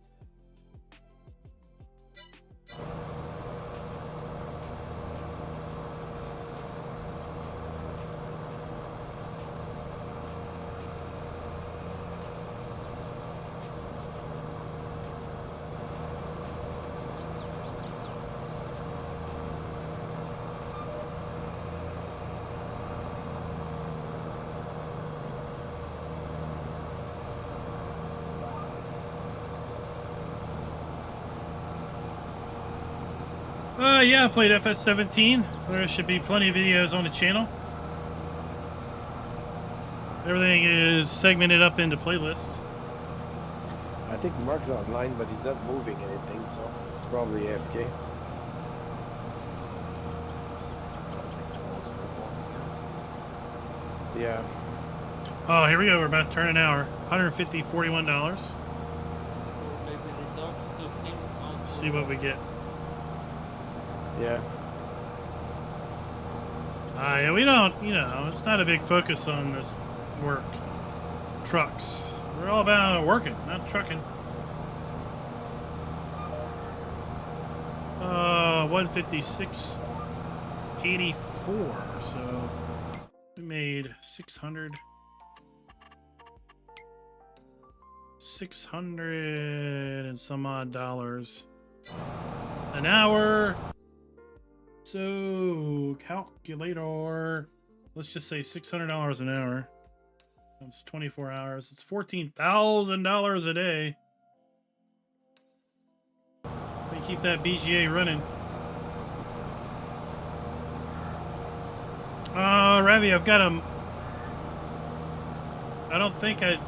Yeah, I played FS17. There should be plenty of videos on the channel. Everything is segmented up into playlists. I think Mark's online, but he's not moving anything, so it's probably AFK. Yeah. Oh, here we go. We're about to turn an hour. $150, $41. Or maybe the dogs still came on. Let's see what we get. Yeah. Yeah, we don't, it's not a big focus on this work. Trucks. We're all about working, not trucking. 156.84. So we made 600 and some odd dollars an hour. So calculator, let's just say $600 an hour. That's 24 hours. It's $14,000 a day. We keep that BGA running. Ravi, I've got a. I don't think I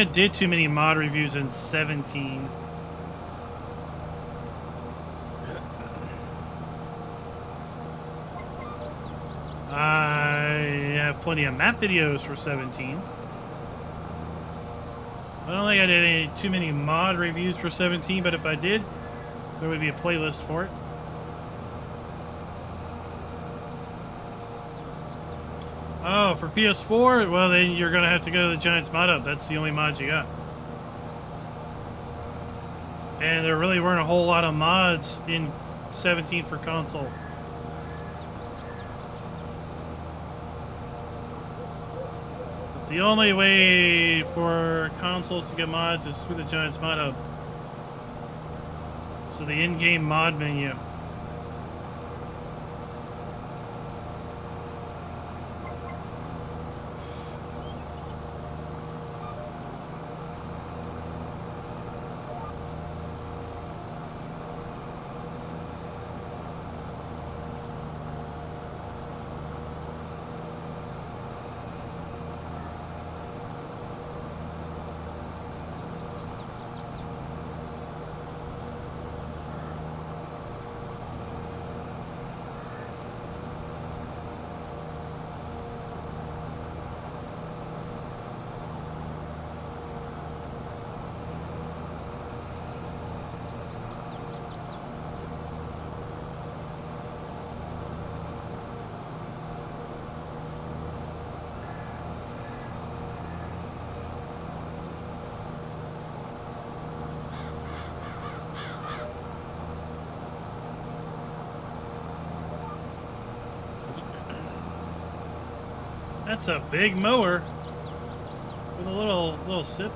did too many mod reviews in 17. I have plenty of map videos for 17. I don't think I did too many mod reviews for 17, but if I did, there would be a playlist for it. Oh, for PS4? Well, then you're going to have to go to the Giants mod hub. That's the only mods you got. And there really weren't a whole lot of mods in 17 for console. The only way for consoles to get mods is through the Giants mod hub. So the in-game mod menu. That's a big mower with a little sips.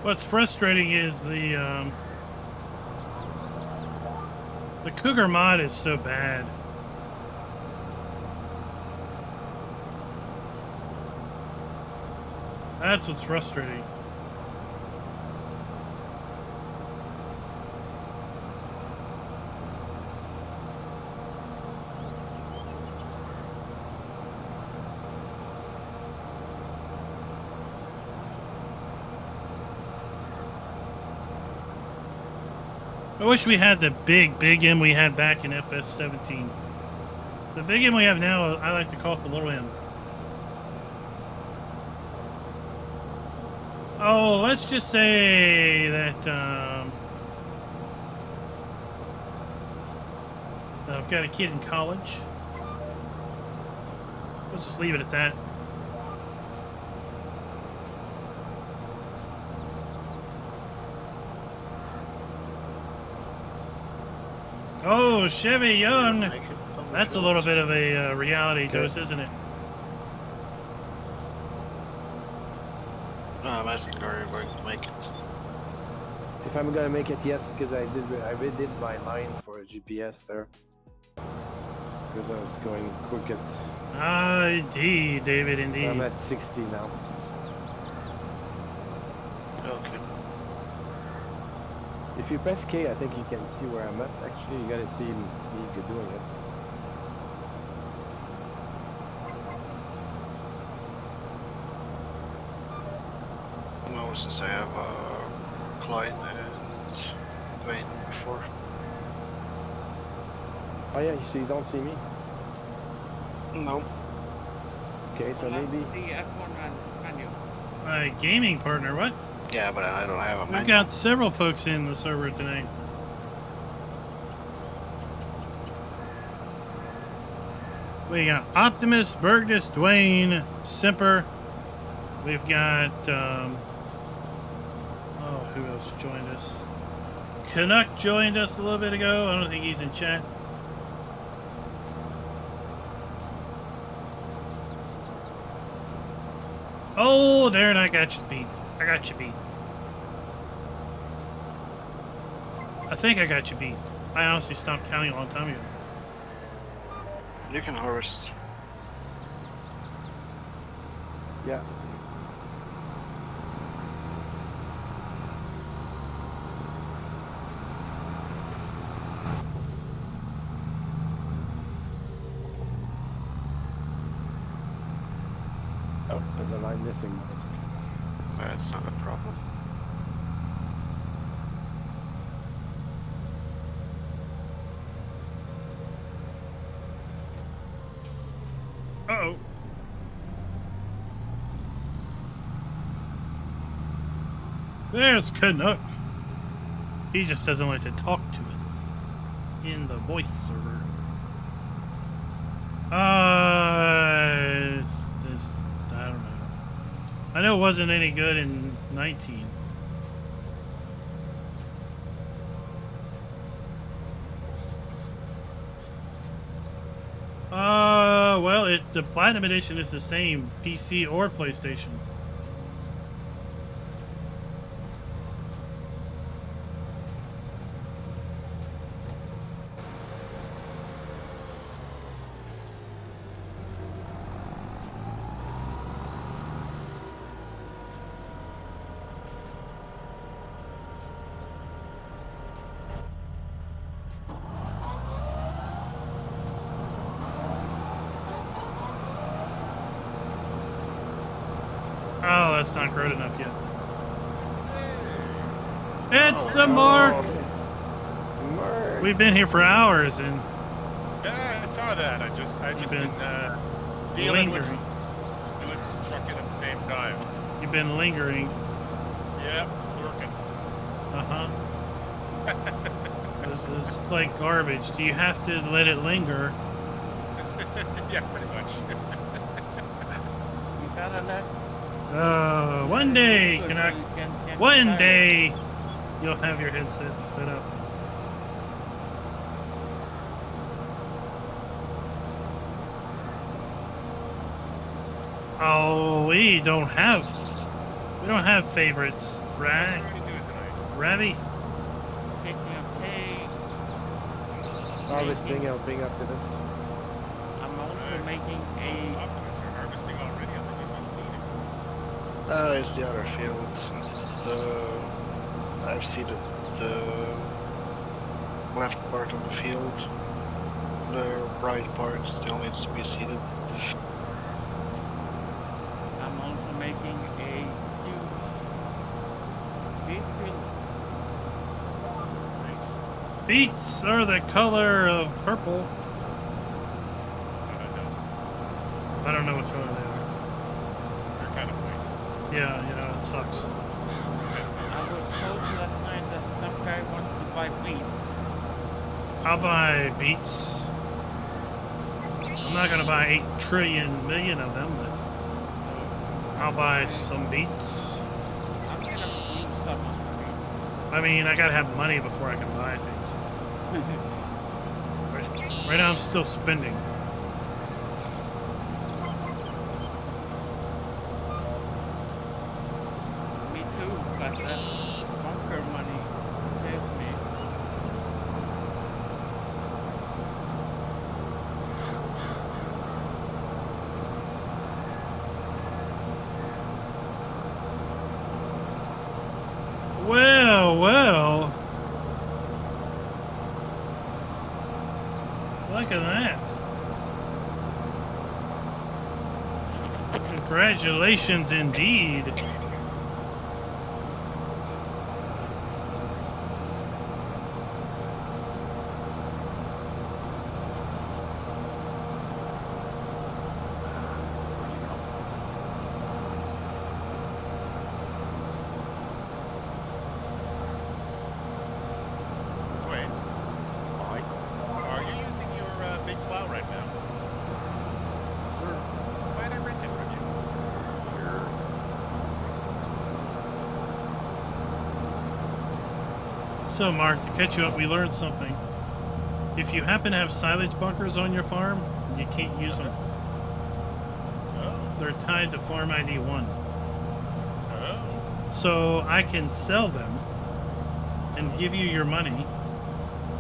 What's frustrating is the Cougar mod is so bad. That's what's frustrating. I wish we had the big M we had back in FS17. The big M we have now, I like to call it the little M. Oh, let's just say that I've got a kid in college. Let's just leave it at that. Oh, Chevy Young. That's a little bit of a reality dose, isn't it? No, I'm asking, are you going to make it? If I'm gonna make it, yes, because I redid my line for a GPS there. Because I was going quick at... Ah, indeed, David, So indeed. I'm at 60 now. Okay. If you press K, I think you can see where I'm at. Actually, you gotta see me doing it. No, since I have Klein and Dwayne before. Oh yeah, so you don't see me? No. Okay, so maybe... The F1 menu. My gaming partner, what? Yeah, but I don't have a We've menu. got several folks in the server tonight. We got Optimus, Burgess, Dwayne, Semper. We've got, oh, who else joined us? Canuck joined us a little bit ago. I don't think he's in chat. Oh, Darren, I got you beat. I got you beat. I think I got you beat. I honestly stopped counting a long time ago. You can harvest. Yeah. Oh, there's a line missing. That's okay. That's not a problem. Uh-oh. There's Canuck. He just doesn't like to talk to us in the voice server. I don't know. I know it wasn't any good in 19. Well, the Platinum Edition is the same, PC or PlayStation. it's not grown enough yet. Hey. It's the Mark. Mark. We've been here for hours and Yeah, I saw that. I just been been dealing with lingering. doing some trucking at the same time. You've been lingering. Yep, working. Uh-huh. This is like garbage. Do you have to let it linger? Yeah, pretty much. You gotta let. One day, so Canuck. you can One try it. day, you'll have your headset set up. Oh, we don't have favorites, What right? are we doing tonight? Ravi? Picking up hay. Harvesting, helping up to this. I'm also making a. Optimus, you're harvesting already. I think you've seen it. It's the other field. I've seen it. The left part of the field. The right part still needs to be seeded. I'm also making a huge beet field. Nice. Beets are the color of purple. I don't know which one it You're kind of white. is. Yeah, it sucks. I was told last night that some guy wants to buy beets. I'll buy beets. I'm not gonna buy 8 trillion million of them, but I'll buy some beets. I'm gonna use some of the beets. I mean, I gotta have money before I can buy things. Right now, I'm still spending. Me too, but that bunker money saves me. Well. Look at that. Congratulations indeed. Wait, Alright, are you using your big plow right now? sir. Why did I rent it from you? Sure. So, Mark, to catch you up, we learned something. If you happen to have silage bunkers on your farm, you can't use them. Oh. They're tied to Farm ID 1. Oh. So I can sell them and give you your money.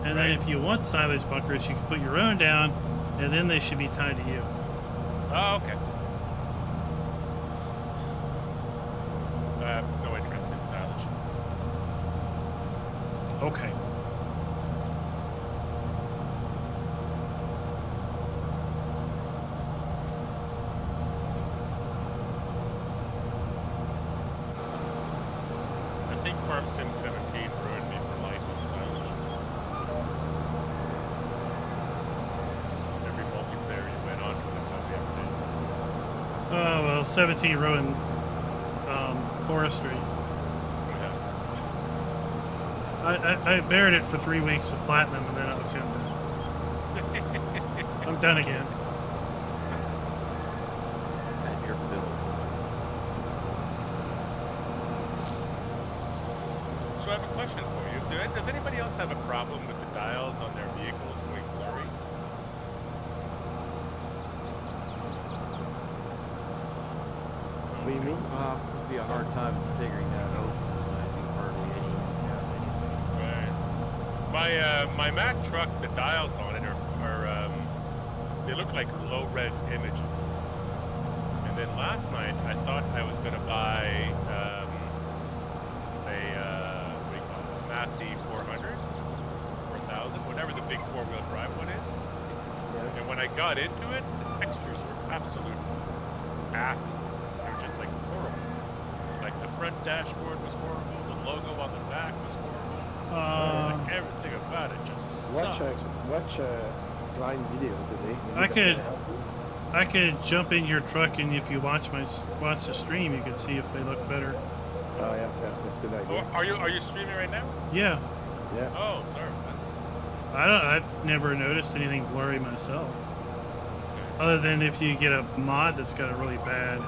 And then Right. if you want silage bunkers, you can put your own down, and then they should be tied to you. Oh, okay. No interest in silage. Okay. I think Farm Sim 17 ruined me for life on silage. Every multiplayer you went on, that's how we ever did. Oh, well, 17 ruined forestry. Yeah. I buried it for 3 weeks of platinum, and then I was I'm done again. And you're filled. So I have a question for you. Does anybody else have a problem with the dials on their vehicles going blurry? What do you mean? It'd be a hard time figuring that out. Because I think hardly anyone can anyway. Right. My Mack truck, the dials on it are they look like low-res images. And then last night, I thought I was going to buy a what do you call it? Massey 400, 4000, whatever the big four-wheel drive one is. Yeah. And when I got into it, the textures were absolute acid. They were just like horrible. front dashboard was horrible. The logo on the back was horrible. Like, everything about it just Watch sucked. a Klein video today. Maybe I that's could- gonna help you. I could jump in your truck, and if you watch the stream, you could see if they look better. Oh yeah, that's a good idea. Oh, are you streaming right now? Yeah, Yeah. Oh, sorry. I've never noticed anything blurry myself. Other than if you get a mod that's got a really bad.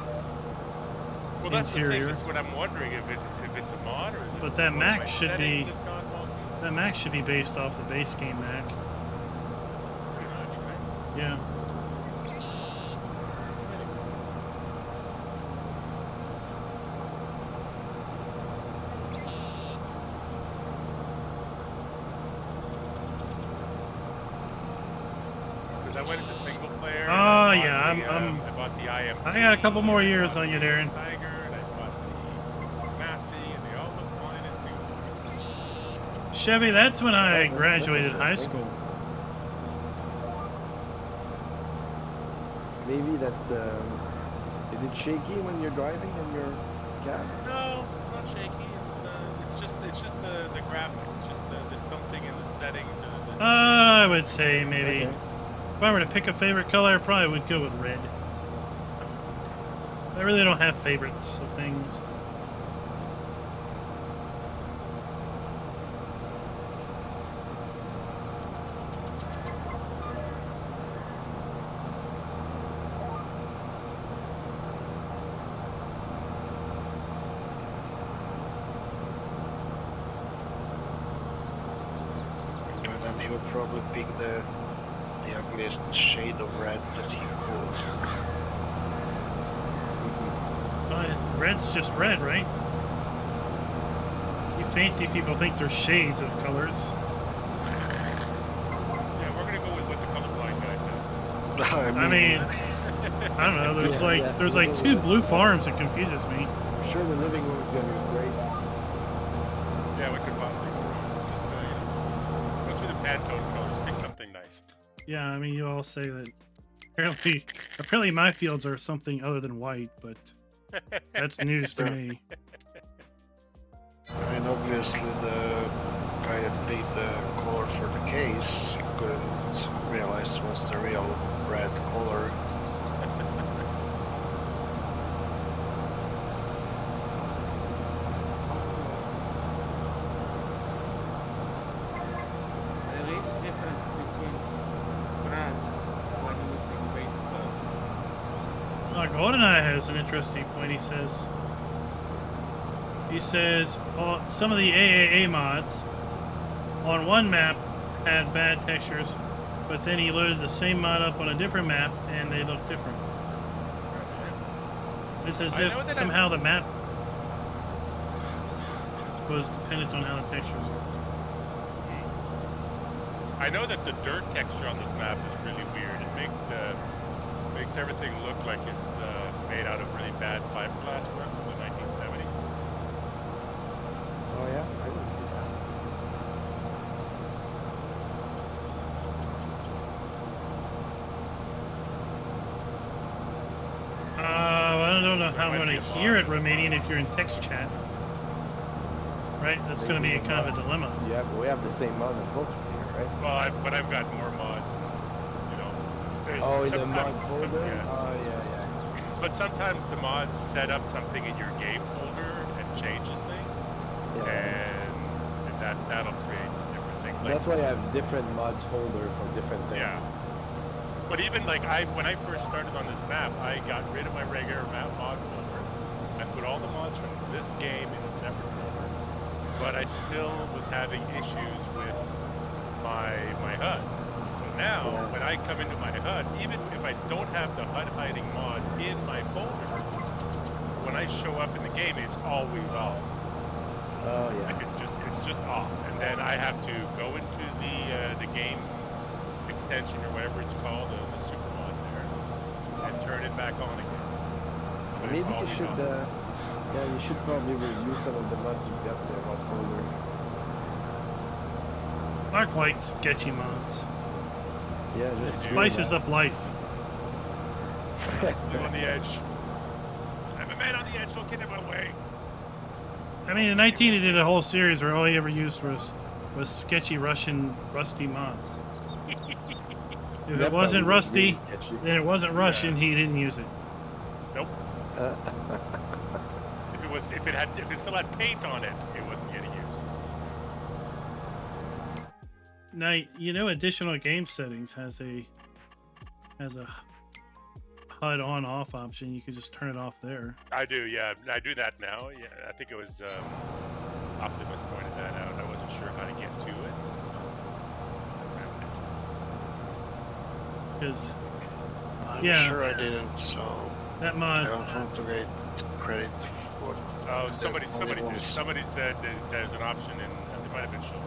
Well, that's the Interior. thing. That's what I'm wondering if it's a mod or is it. But that one of Mac my should settings be- has gone wonky? That Mac should be based off the base game Mac. Pretty much, right? Yeah. Because I went into single player. and Oh, I bought yeah, the, I'm- I bought the IM. I got a couple more years on you, Darren. Steiger, and I bought the Massey, and they all look fine in single player. Chevy, that's when I That's graduated high interesting. school. Maybe that's the. Is it shaky when you're driving in your cab? No, not shaky. It's just the graphics. Just there's something in the settings. Or the, I would say maybe. Okay. If I were to pick a favorite color, I probably would go with red. I really don't have favorites of things. And then he would probably pick the ugliest shade of red that he could. Red's just red, right? You fancy people think they're shades of colors. yeah, we're gonna go with what the colorblind guy says. I mean, I don't know. There's there's like two blue farms. It confuses me. I'm sure the living room is gonna be great. Yeah, we could possibly go wrong. Just go through the Pantone colors, pick something nice. Yeah, I mean, you all say that. Apparently, my fields are something other than white, but that's news to me. I mean, obviously the guy that paid the color for the case couldn't realize what's the real red color. There is difference between grass when using base color. GoldenEye has an interesting point. He says some of the AAA mods on one map had bad textures, but then he loaded the same mod up on a different map and they look different. It's as I know if that somehow the map was dependent on how the textures were. I know that the dirt texture on this map is really weird. It makes everything look like it's made out of really bad fiberglass work from the 1970s. Oh yeah, I didn't see that. I don't know how I'm Might going be to a hear mod. it, Romanian, if you're in text chat. Right? That's going to be a kind of a dilemma. Yeah, but we have the same mod in both here, right? Well, but I've got more mods. You know, there's Oh, in the mod sometimes- folder? Yeah. Oh yeah, But sometimes the mods set up something in your game folder and changes things, yeah. and that'll create different things. Like, That's why I have different mods folder for different things. Yeah. But even like when I first started on this map, I got rid of my regular map mod folder. I put all the mods from this game in a separate folder, but I still was having issues with my HUD. So now, Yeah. when I come into my HUD, even if I don't have the HUD hiding mod in my folder, when I show up in the game, it's always off. Oh yeah. Like it's just off, and then I have to go into the game extension or whatever it's called, the super mod there, and turn it back on again. But it's Maybe you always should. on. Yeah, you should probably review some of the mods you got there. Mod folder. Mark likes sketchy mods. Yeah, It just spices up life. Live on the edge. I'm a man on the edge. Don't get in my way. I mean, in 19 he did a whole series where all he ever used was sketchy Russian rusty mods. If That it wasn't probably was rusty, really sketchy. then it wasn't Russian. He didn't use it. Nope. If it still had paint on it, it wasn't getting used. Now, you know, additional game settings has a HUD on/off option. You can just turn it off there. I do, yeah. I do that now. Yeah, I think it was Optimus pointed that out. I wasn't sure how to get to it. Because I'm Yeah. sure I didn't, so that I mod, don't want to get credit for. Oh, the somebody only ones. said that there's an option in. It might have been Schultz.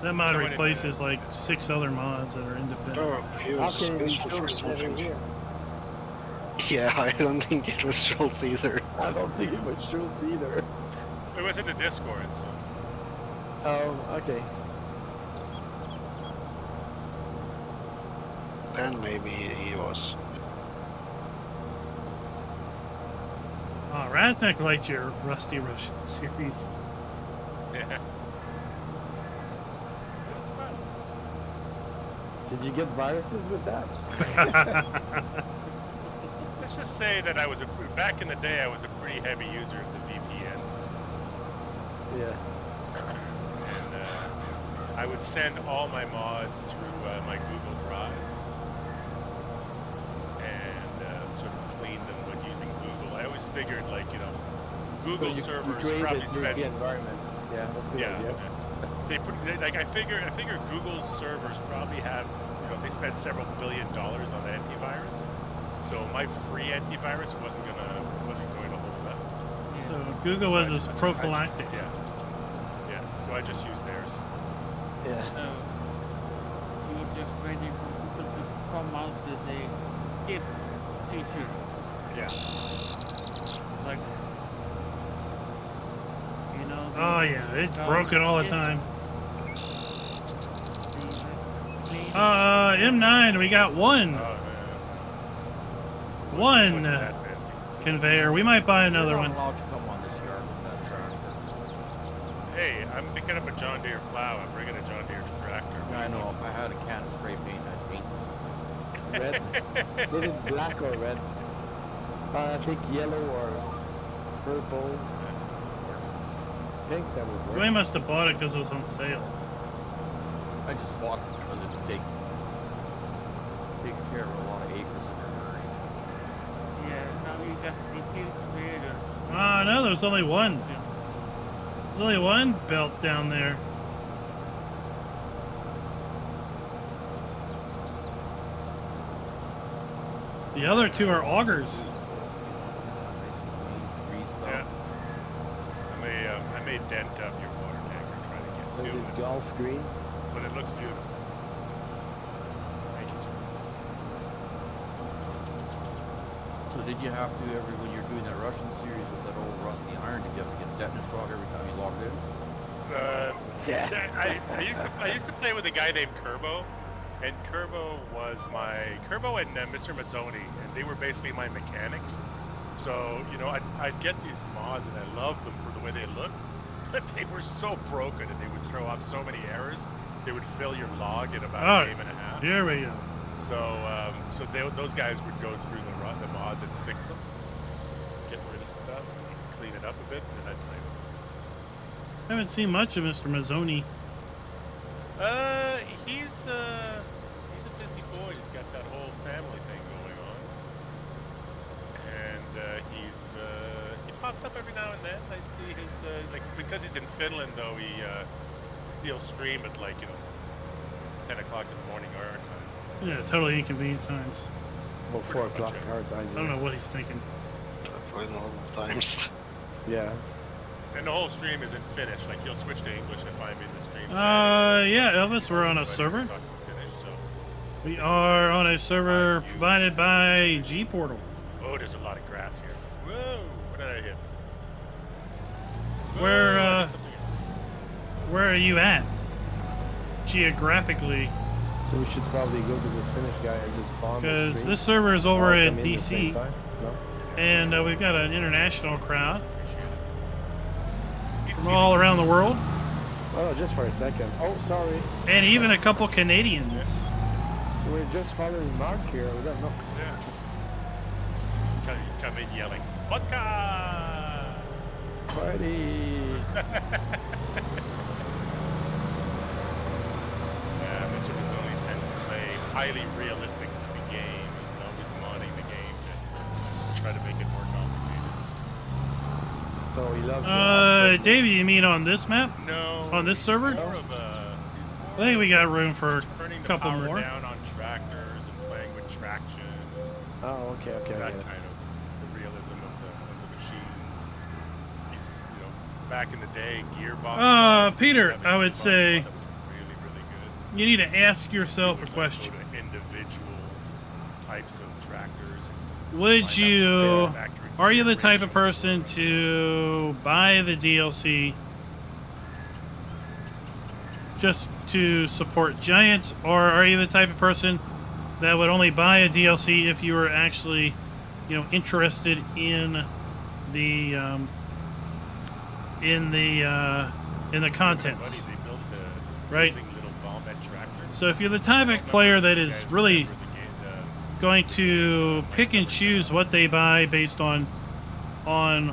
that mod somebody replaces did. like 6 other mods that are independent. Oh, he How was can it be useful for Schultz never something. here? Yeah, I don't think it was Schultz either. I don't think it was Schultz either. It was in the Discord, so. Oh, okay. Then maybe he was. Oh, Raznak liked your Rusty Russian series. Yeah. It was fun. Did you get viruses with that? Let's just say that back in the day, I was a pretty heavy user of the VPN system. Yeah. And I would send all my mods through my Google Drive and sort of clean them with using Google. I always figured, like, you know, Google So you servers created probably the spend. environment. Yeah, that's a good Yeah. idea. I figure Google's servers probably have, you know, they spend several $1 billion on antivirus. So my free antivirus wasn't going to hold up. So Google So was I just just- prophylactic. Yeah. So I just used theirs. Yeah. So you were just waiting for people to come out with a if feature, Yeah. like you know. Oh yeah, it's broken all the time. M9, we got one Oh, man. One, Wasn't that fancy. conveyor. We might buy another You're one. not allowed to come on this yard with that tractor. Hey, I'm picking up a John Deere plow. I'm bringing a John Deere tractor. Yeah, I know. If I had a can of spray paint, I'd paint this thing. Red. Did it black or red? I think yellow or purple. That's not gonna work. I think that would work. We must have bought it because it was on sale. I just bought it because it takes care of a lot of acres in a hurry. Yeah, now you just refuse creator. Ah, no, there's only one. There's only one belt down there. The other two are augers. Nice and clean, greased Yeah. up. I may dent up your water tanker trying to Is get to it it, golf green? but it looks beautiful. Thank you, sir. So did you have to when you're doing that Russian series with that old rusty iron, did you have to get a tetanus shot every time you logged in? Yeah. I used to play with a guy named Kerbo, and Kerbo and Mr. Mazzoni, and they were basically my mechanics. So, you know, I'd get these mods and I loved them for the way they looked, but they were so broken and they would throw off so many errors. They would fill your log in about Oh, a game and a half. here we go. So those guys would go through the mods and fix them, get rid of stuff, clean it up a bit, and then I'd play with them. Haven't seen much of Mr. Mazzoni. He's a busy boy. He's got that whole family thing going on, and he pops up every now and then. I see his because he's in Finland though. He'll stream at 10 o'clock in the morning our time. Yeah, totally inconvenient times. Well, 4 o'clock much, hard time. I don't know what he's thinking. For normal times. Yeah. And the whole stream isn't finished. Like he'll switch to English if I'm in the stream. Yeah, Elvis, we're on a But it's server. not finished, so. We are on a server provided by G Portal. Oh, there's a lot of grass here. Whoa! What did I hit? Where, Whoa, I hit something else. Where are you at? Geographically. So we should probably go to this Finnish guy and just bomb the Because stream. this server is over Or at come in the same DC. time? No? And we've got an international crowd. from all around the world, Oh, just for a second. Oh, sorry. and even a couple Canadians. We're just following Mark here. We don't know. Yeah. Just come in yelling, vodka! Party. Yeah, Mr. Rizzoli tends to play highly realistic game. He's always modding the game to try to make it more complicated. So he loves. Davey, you mean on this map? No. On this he's server? more of a- I think we got room for turning a the couple power more. down on tractors and playing with traction. Oh, okay, okay. That Yeah. kind of the realism of the machines. He's, back in the day, gearbox. Peter, having I would fun, say that was really, really good. you need to ask yourself a Would, question. go to individual types of tractors. and Would find out you, their factory are you the type of configuration. person to buy the DLC just to support Giants, or are you the type of person that would only buy a DLC if you were actually, interested in the contents? Buddy, they built this Right. amazing little Bombette tractor. So if you're the type of player that is Guys really remember the game, going to pick and choose what they buy based on like it was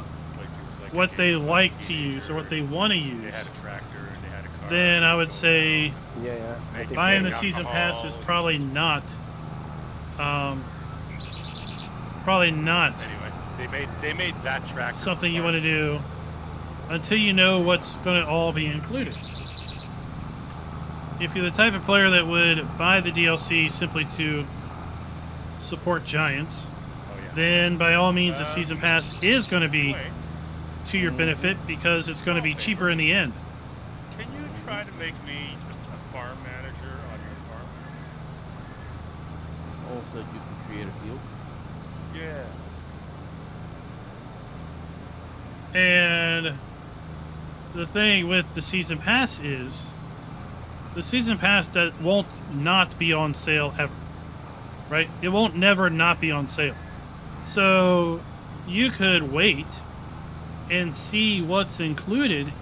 like a what they game like to teenager, use or what they want to They use, had a tractor and they had a car. then I would say Yeah, yeah. I think buying so. the season pass is probably not Anyway, they made that tractor something you want to first. do until you know what's going to all be included. If you're the type of player that would buy the DLC simply to support Giants, Oh, yeah. then by all means the season pass is going to be Wait, to your benefit because it's going to be cheaper in the end. can you try to make me a farm manager on your farm? Oh, so that you can create a field. Yeah. And the thing with the season pass is the season pass that won't not be on sale ever, right? It won't never not be on sale. So you could wait and see what's included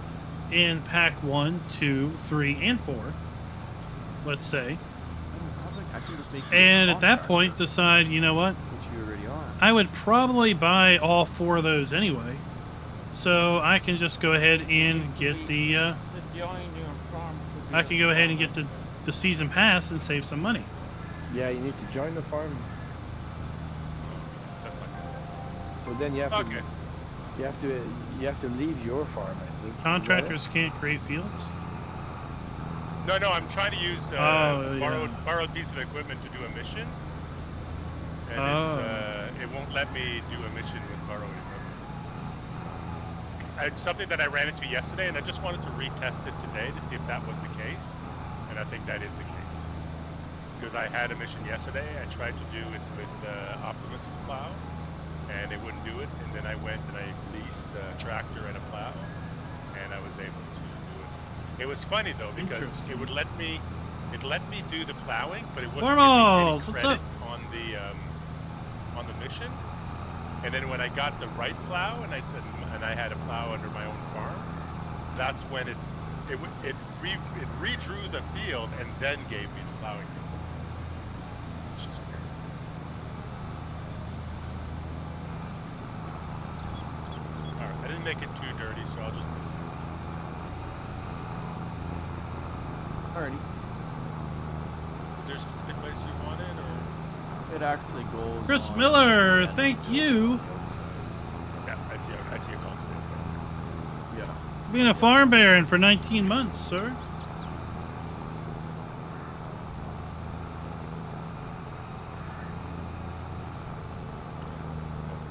in pack 1, 2, 3, and 4, let's say. I can just make you a And at that contractor, point decide, you know what? which you already are. I would probably buy all 4 of those anyway. So I can just go ahead and get the To join your farm. to I be can a go ahead and farmer. get the season pass and save some money. Yeah, you need to join the farm. That's not So then you have good. to. Okay. You have to leave your farm, I think. Contractors can't create fields. No, I'm trying to use Oh, yeah. borrowed piece of equipment to do a mission. And Oh. it won't let me do a mission with borrowed equipment. Something that I ran into yesterday, and I just wanted to retest it today to see if that was the case. And I think that is the case. Because I had a mission yesterday, I tried to do it with Optimus plow, and it wouldn't do it. And then I went and I leased a tractor and a plow, and I was able to do it. It was funny though because it would let me do the plowing, but it wasn't giving me any Wormholes, what's credit up? on the mission. And then when I got the right plow and I had a plow under my own farm, that's when it redrew the field and then gave me the plowing. Which is weird. All right, I didn't make it too dirty, so I'll just. Alrighty. Is there a specific place you want it, or? It actually goes. Chris on Miller, the thank end. you. Yeah, I see a cultivator. Yeah. Being a farm baron for 19 months, sir.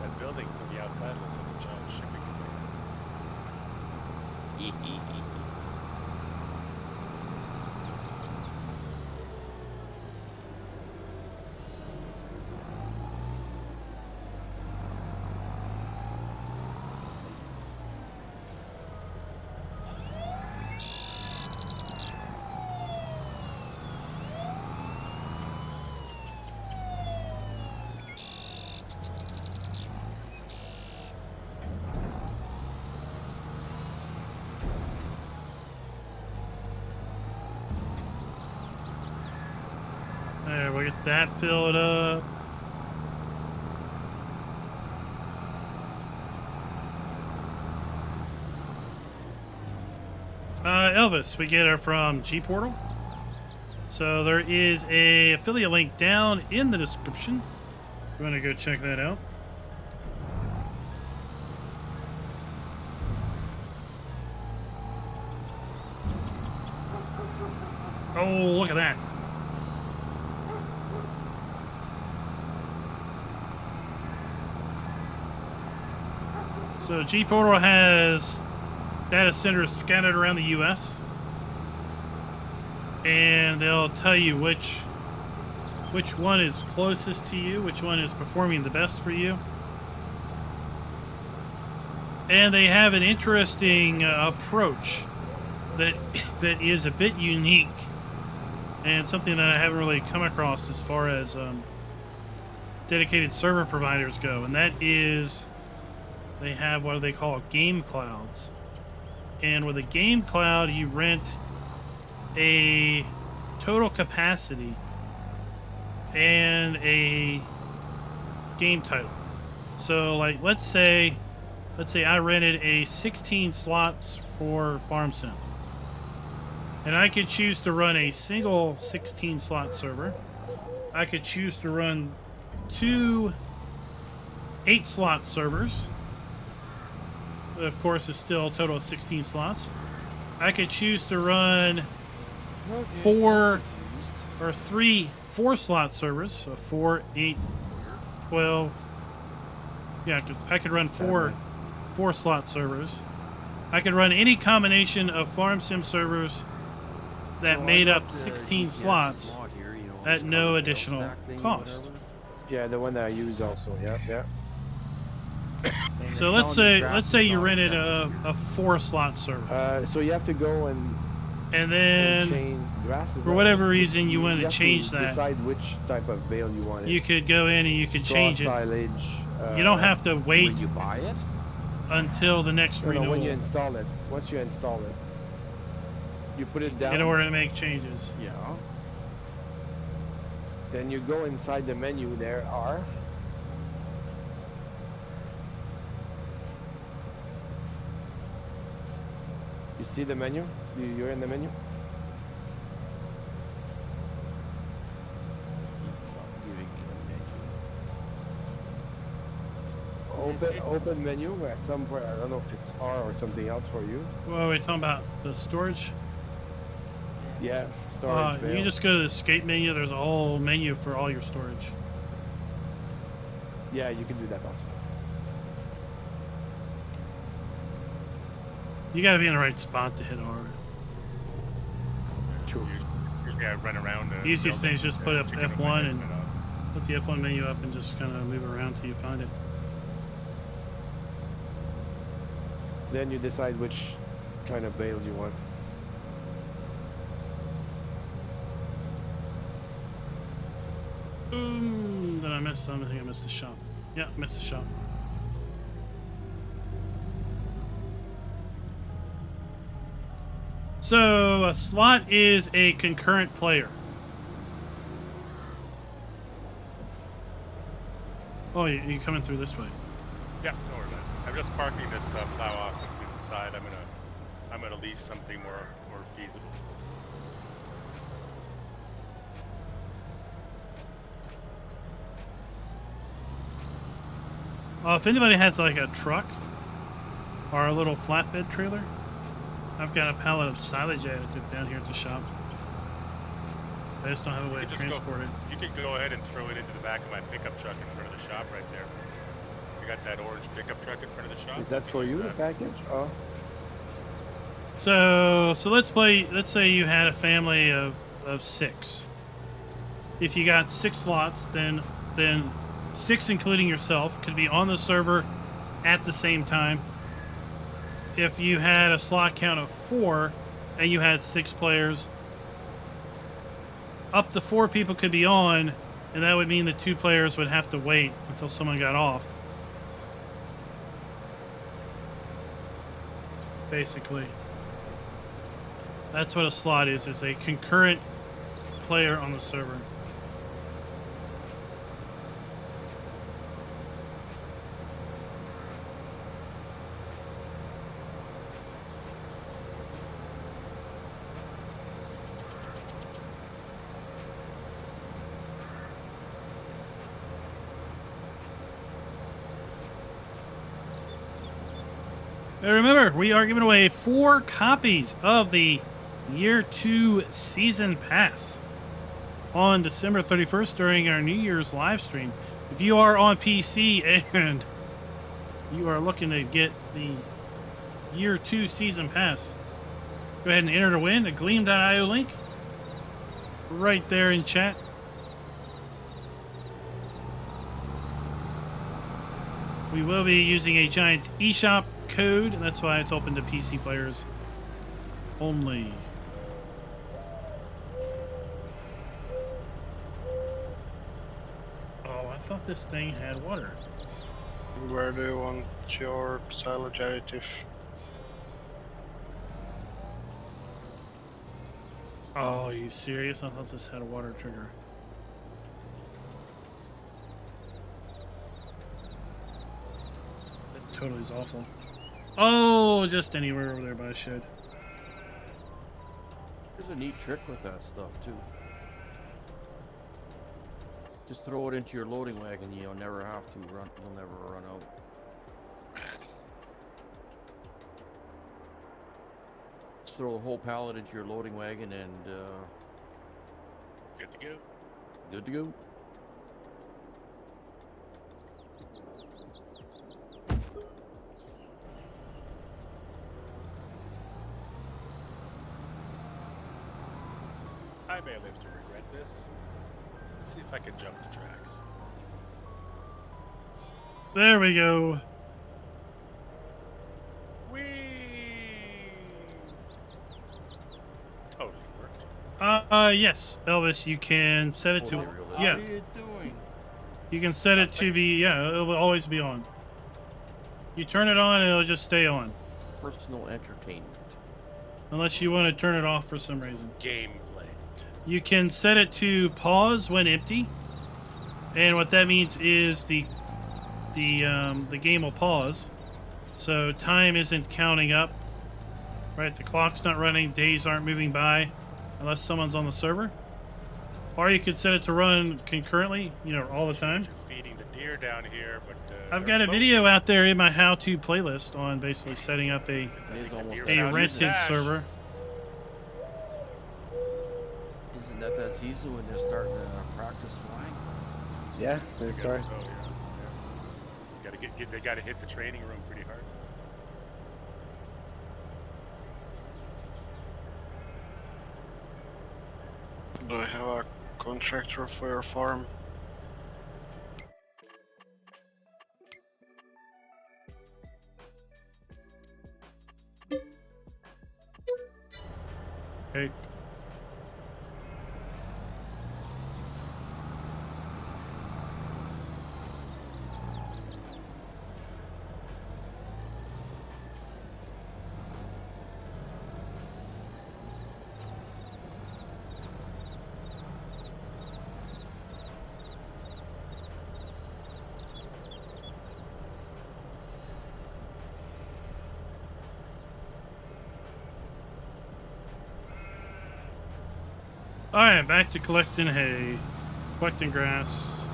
That building from the outside looks like a giant shipping container. Alright, we'll get that filled up. Elvis, we get her from G Portal. So there is a affiliate link down in the description. You want to go check that out. Oh, look at that. So G Portal has data centers scattered around the U.S. and they'll tell you which one is closest to you, which one is performing the best for you. And they have an interesting approach that is a bit unique and something that I haven't really come across as far as dedicated server providers go, and that is they have what they call game clouds. And with a game cloud, you rent a total capacity and a game title. So, like, let's say I rented a 16 slots for Farm Sim, and I could choose to run a single 16 slot server. I could choose to run 2 8 slot servers. Of course, it's still a total of 16 slots. I could choose to run 3 4 slot servers, so 4, 8, 12. Yeah, because I could run 4 slot servers. I could run any combination of Farm Sim servers that made up 16 slots at no additional cost. Yeah, the one that I use also. Yeah. So let's say you rented a 4 slot server. So you have to go and then change grass. For whatever reason you want to have change that. Decide which type of bale you want. You could go in and you could Straw, change it. silage. You don't have to wait When you buy it? until the next renewal when you install it. Once you install it, you put it down. in order to make changes. Yeah. Then you go inside the menu. There are. You see the menu? You're in the menu? It's not giving me the menu. Open menu at some point. I don't know if it's R or something else for you. Well, we're talking about the storage. Yeah, storage. You bale. just go to the escape menu. There's a whole menu for all your storage. Yeah, you can do that also. You got to be in the right spot to hit R. True. Usually I run around. The Easiest thing is building, just put up chicken F1 and wing it up. put the F1 menu up and just kind of move around till you find it. Then you decide which kind of bale you want. Did I miss something? I think I missed a shot. Yeah, missed a shot. So a slot is a concurrent player. Oh, you coming through this way? Yeah, don't worry about it. I'm just parking this plow off to the side. I'm gonna lease something more feasible. If anybody has like a truck or a little flatbed trailer, I've got a pallet of silage additive down here at the shop. I just don't have a way to transport it. You could go ahead and throw it into the back of my pickup truck in front of the shop right there. You got that orange pickup truck in front of the shop? Is that for you, the package? Oh. So let's say you had a family of 6. If you got 6 slots, then 6 including yourself could be on the server at the same time. If you had a slot count of 4 and you had 6 players, up to 4 people could be on, and that would mean the 2 players would have to wait until someone got off. Basically. That's what a slot is. It's a concurrent player on the server. And remember, we are giving away 4 copies of the Year 2 Season Pass on December 31st during our New Year's live stream. If you are on PC and you are looking to get the Year 2 Season Pass, go ahead and enter to win a Gleam.io link right there in chat. We will be using a Giants eShop code, and that's why it's open to PC players only. Oh, I thought this thing had water. Where do you want your silage additive? Oh, are you serious? I thought this had a water trigger. That totally is awful. Oh, just anywhere over there by a shed. There's a neat trick with that stuff too. Just throw it into your loading wagon. You'll never have to run. You'll never run out. Just throw a whole pallet into your loading wagon and Good to go. good to go. I may live to regret this. Let's see if I can jump the tracks. There we go. Whee! Totally worked. Yes, Elvis, you can set it to, Totally realistic. yeah, What are you doing? you can set it to be, yeah, it will always be on. You turn it on and it'll just stay on. Personal entertainment. Unless you want to turn it off for some reason. Gameplay. You can set it to pause when empty, and what that means is the game will pause, so time isn't counting up. Right, the clock's not running, days aren't moving by, unless someone's on the server. Or you could set it to run concurrently, you know, all the time. You're feeding the deer down here, but I've got a video out there in my how-to playlist on basically setting up a It is almost a that rented season. server. Isn't that season when they're starting to practice flying? Yeah, they I guess start. so, yeah. They gotta hit the training room pretty hard. Do I have a contractor for your farm? Okay. Alright, back to collecting hay, collecting grass.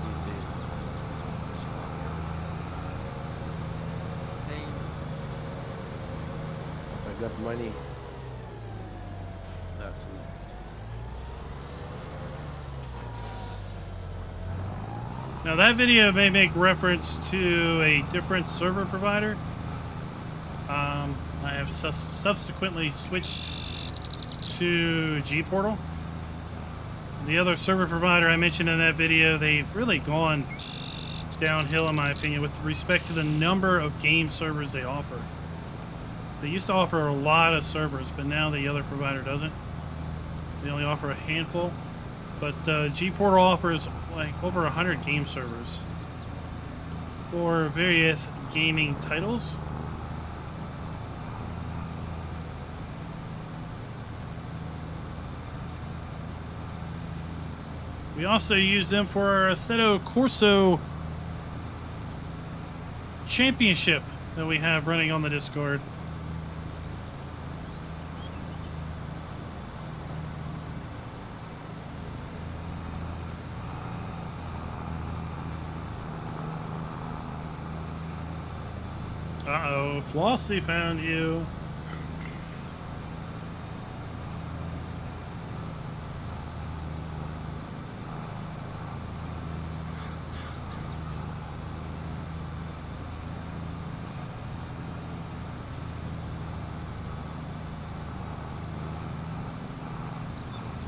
These days. It's fun. Same. So I got money. That too. Now that video may make reference to a different server provider. I have subsequently switched to G-Portal. The other server provider I mentioned in that video, they've really gone downhill in my opinion with respect to the number of game servers they offer. They used to offer a lot of servers, but now the other provider doesn't. They only offer a handful. But G-Portal offers like over 100 game servers for various gaming titles. We also use them for our Assetto Corso Championship that we have running on the Discord. Uh-oh, Flossie found you.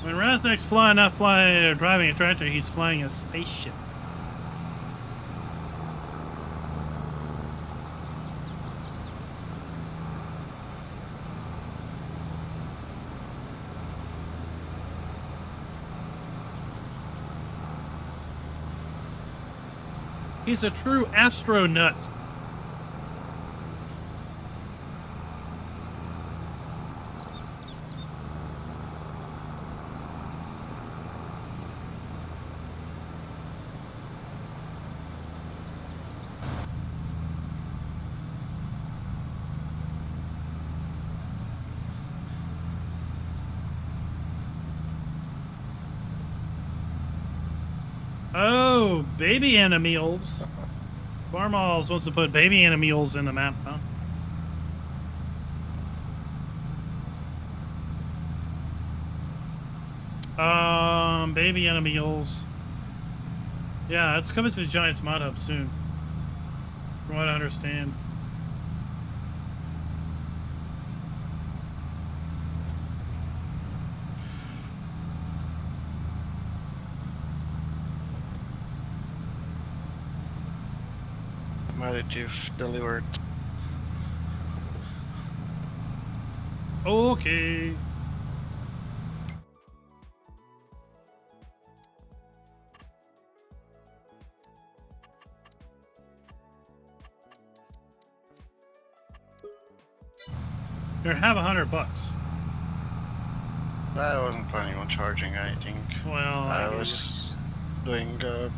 When Rasnick's not flying or driving a tractor, he's flying a spaceship. He's a true astronaut. Oh, baby animals. Farmals wants to put baby animals in the map, huh? Baby animals. Yeah, it's coming to the Giants mod hub soon. From what I understand. Additive delivered. Okay. Here, have $100. I wasn't planning on charging anything. Well, I was doing a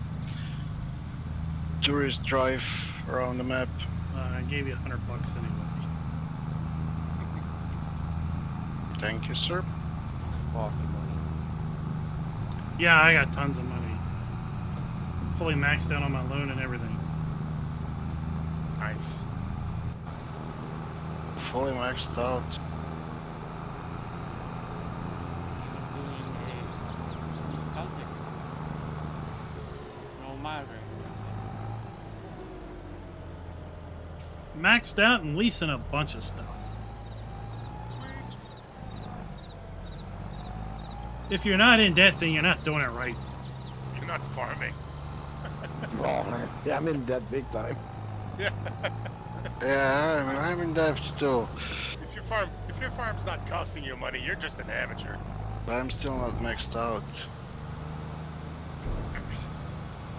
tourist drive around the map. I gave you $100 anyway. Thank you, sir. Coffee money. Yeah, I got tons of money. Fully maxed out on my loan and everything. Nice. Fully maxed out. Doing a nostalgic. No matter. Maxed out and leasing a bunch of stuff. Sweet. If you're not in debt, then you're not doing it right. You're not farming. Oh, yeah, I'm in that big time. Yeah. Yeah, I'm in debt too. If your farm's not costing you money, you're just an amateur. But I'm still not maxed out. I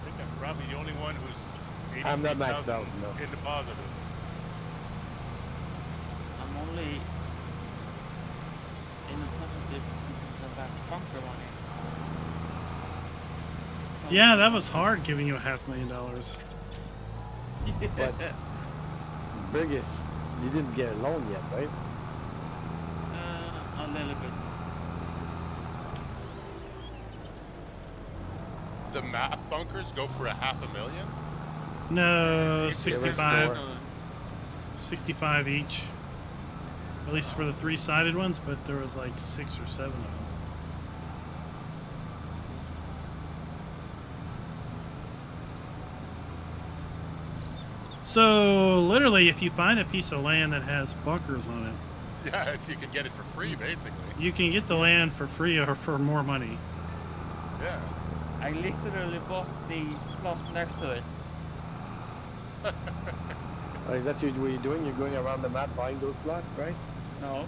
think I'm probably the only one who's I'm not maxed 83,000 out, no. in the positive. I'm only in the positive because of that bunker money. Yeah, that was hard giving you $500,000. But biggest, you didn't get a loan yet, right? A little bit. The map bunkers go for $500,000. No, Give us 65. four. 65 each. At least for the three-sided ones, but there was like 6 or 7 of them. So, literally, if you find a piece of land that has bunkers on it, Yeah, you can get it for free, basically. you can get the land for free or for more money. Yeah. I literally bought the plot next to it. Is that what you're doing? You're going around the map buying those plots, right? No.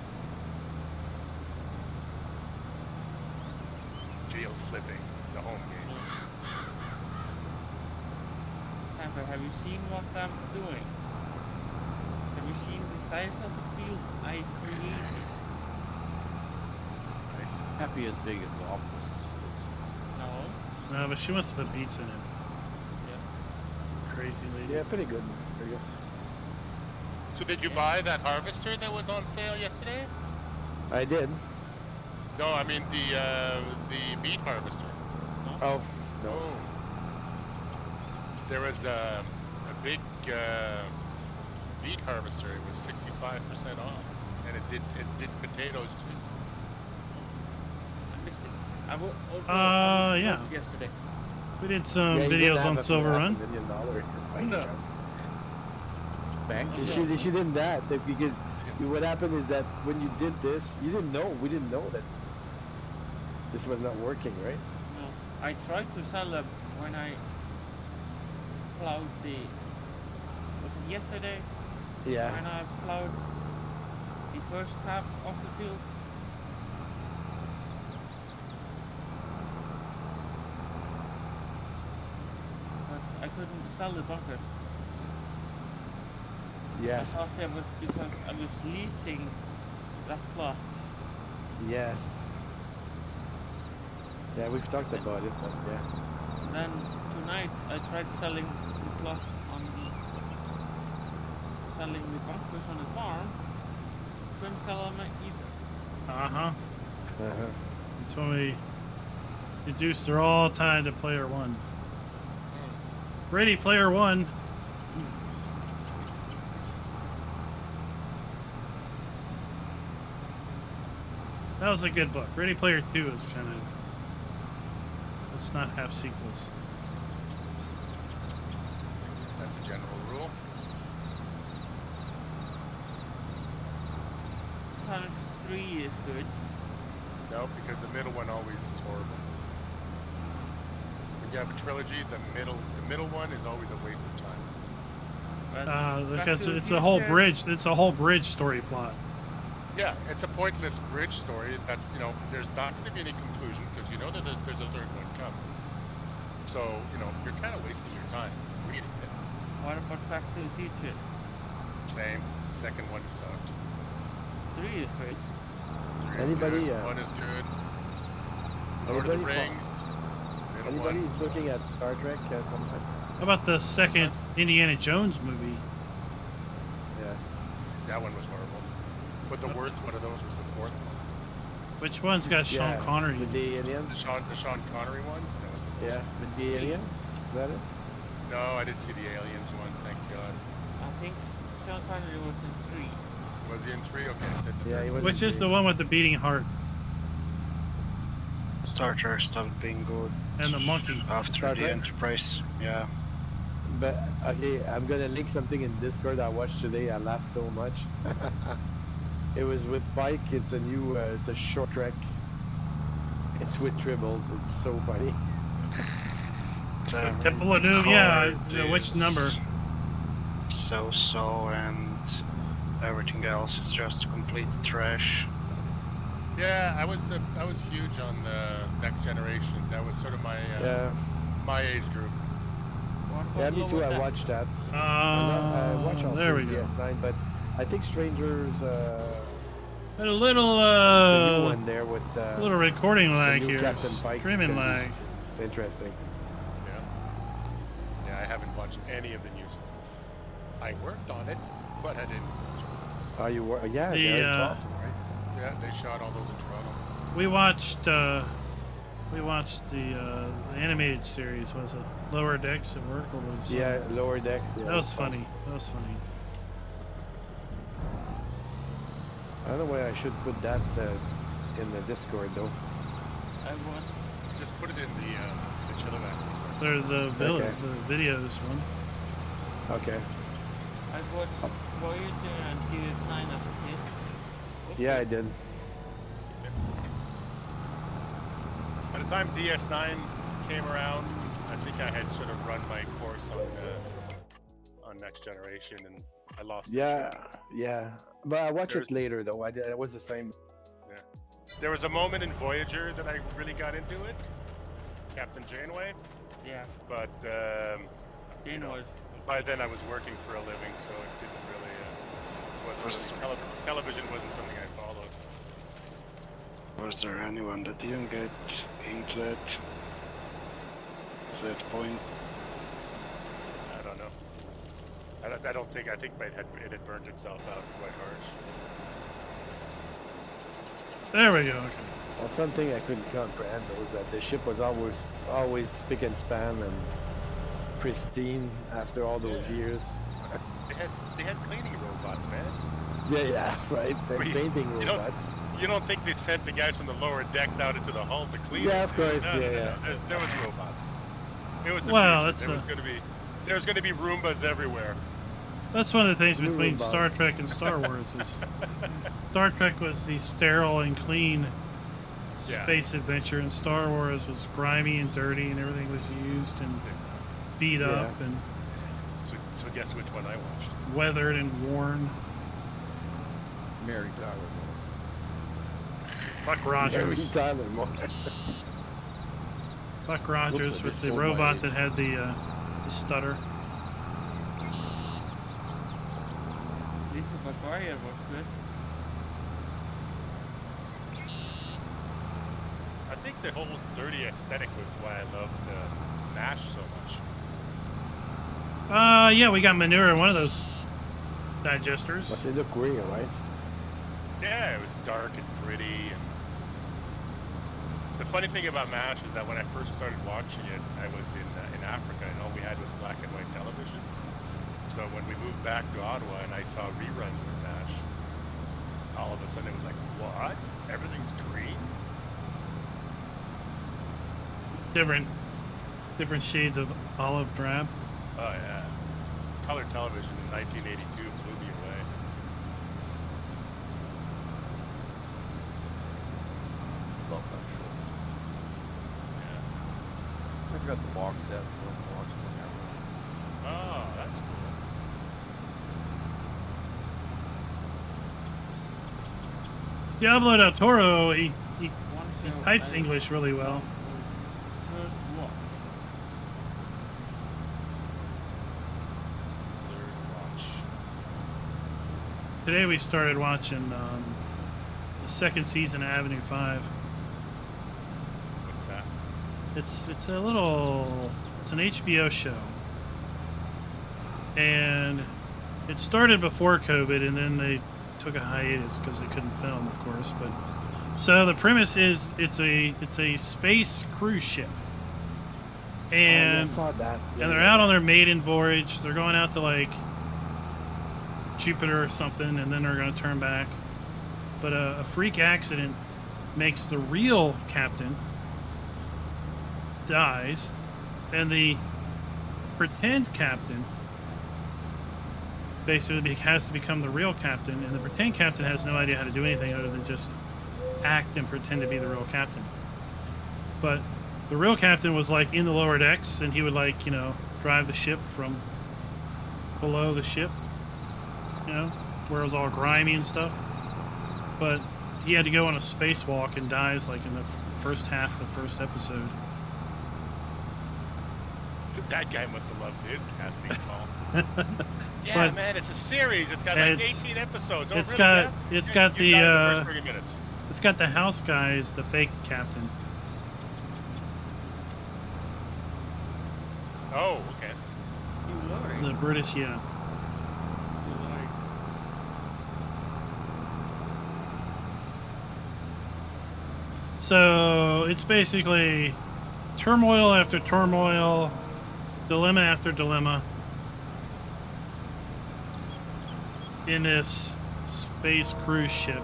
Jail flipping, the home game. Sandra, have you seen what I'm doing? Have you seen the size of the field I created? Nice. Happy as big as the opposites. No. No, but she wants to put beets in it. Yeah. Crazy lady. Yeah, pretty good, I guess. So did you buy that harvester that was on sale yesterday? I did. No, I mean the beet harvester. Oh, no. Oh. There was a big meat harvester. It was 65% off, and it did potatoes too. I missed it. I will also yeah. yesterday. We did some Yeah, you videos didn't on have Silver Run. $500,000 despite No. that. Bank. You should did that because what happened is that when you did this, you didn't know. We didn't know that this was not working, right? No. I tried to sell them when I plowed the. Was it yesterday? Yeah. When I plowed the first half of the field. But I couldn't sell the bucket. Yes. I thought that was because I was leasing that plot. Yes. Yeah, we've talked about it, but yeah. Then tonight I tried selling the plot on the bunkers on the farm. Couldn't sell them either. Uh-huh. Uh-huh. That's when we reduced their all time to player one. Ready, player one. That was a good book. Ready Player 2 is kind of... Let's not have sequels. That's a general rule. Times 3 is good. No, because the middle one always is horrible. When you have a trilogy, the middle one is always a waste of time. But Back Because to the it's a whole Future- bridge. It's a whole bridge story plot. Yeah, it's a pointless bridge story that, you know, there's not going to be any conclusion because you know that there's a third one coming. So, you know, you're kind of wasting your time reading it. What about Back to the Future? Same. Second one sucked. 3 is good. Three is Anybody, good, one is good. Lord of the anybody Rings. middle Anybody one. is looking at Star Trek sometimes? How about the second Indiana Jones movie? Yeah. That one was horrible. But the worst one of those was the fourth one. Which one's got Sean Yeah, Connery? With the The aliens? Sean Connery one? That was the worst. Yeah, with the aliens? Is that it? No, I didn't see the aliens one, thank God. I think Sean Connery was in 3. Was he in 3? Okay. Did the Yeah, third he one. was. Which is the one with the beating heart Star Trek stopped being good and the monkey? after Star the Trek? Enterprise. Yeah. But okay, I'm gonna link something in Discord I watched today. I laughed so much. It was with Pike. It's a new. It's a short trek. It's with Tribbles. It's so funny. The Temple of Doom, yeah. card Which is number? So and everything else is just complete trash. Yeah, I was huge on the Next Generation. That was sort of my Yeah. my age group. What Yeah, about me too. Lower I Deck? watched that. I watch also There we go. DS9, but I think Strangers. Had a little, The new one there with a little recording the lag new here. Captain Pike. Streaming lag. It's interesting. Yeah. Yeah, I haven't watched any of the new stuff. I worked on it, but I didn't. Oh, you were? Yeah, The, they're in uh, Toronto, right? Yeah, they shot all those in Toronto. We watched the animated series. Was it Lower Decks at work? Or was Yeah, Lower Decks. Yeah, that was it's funny. That was funny. I don't know why I should put that in the Discord though. I want. Just put it in the Chilliwack Discord. There's the Okay. the videos one. Okay. I watched Voyager and DS9 as a kid. Yeah, I did. By the time DS9 came around, I think I had sort of run my course on Next Generation, and I lost. the Yeah, track. yeah. But I watched There's- it later though. It was the same. There was a moment in Voyager that I really got into it, Captain Janeway, Yeah, but Jane know, was. by then I was working for a living, so it didn't really television wasn't something I followed. Was there anyone that didn't get into that point? I don't know. I don't think. I think it had burned itself out quite harsh. There we go. Okay. Well, something I couldn't comprehend was that the ship was always spick and span and pristine after all those years. They had cleaning robots, man. Yeah, right. They're We- painting you know, robots. You don't think they sent the guys from the lower decks out into the hull to clean Yeah, it? of course, No, no, yeah, no, yeah. no. There was robots. It was the Well, future. that's There's gonna be Roombas everywhere. That's one of the things New between robots. Star Trek and Star Wars is Star Trek was the sterile and clean Yeah. space adventure, and Star Wars was grimy and dirty, and everything was used and beat up and So guess which one I watched? weathered and worn. Mary Tyler Moore. Buck Rogers. Every time they're more. Buck Rogers like with they the showed my robot age. that had the stutter. Lisa Bavaria was good. I think the whole dirty aesthetic was why I loved MASH so much. Yeah, we got manure in one of those digesters. Must they look weird, right? Yeah, it was dark and gritty. And the funny thing about MASH is that when I first started watching it, I was in Africa, and all we had was black and white television. So when we moved back to Ottawa and I saw reruns of MASH, all of a sudden it was like, what? Everything's green? Different shades of olive drab. Oh yeah. Color television in 1982 blew me away. Love that show. Yeah. I've got the box set, so I can watch it whenever. Oh, that's cool. Diablo del Toro, he One show types I English really well. Third Watch. Third watch. Today we started watching the second season of Avenue 5. What's that? It's a little, it's an HBO show. And it started before COVID, and then they took a hiatus because they couldn't film, of course. But so the premise is it's a space cruise ship, and I saw that. and they're out on their maiden voyage. They're going out to like Jupiter or something, and then they're going to turn back. But a freak accident makes the real captain dies, and the pretend captain basically has to become the real captain, and the pretend captain has no idea how to do anything other than just act and pretend to be the real captain. But the real captain was like in the lower decks, and he would like, you know, drive the ship from below the ship, you know, where it was all grimy and stuff. But he had to go on a spacewalk and dies like in the first half of the first episode. That guy must have loved his casting call. Yeah, But- man, it's a series. It's got and like it's- 18 episodes. Oh, it's really, got- man? it's You- got you the, died in the first 30 minutes. It's got the house guys, the fake captain. Oh, okay. You Lori. The British, yeah. You Lori. So it's basically turmoil after turmoil, dilemma after dilemma in this space cruise ship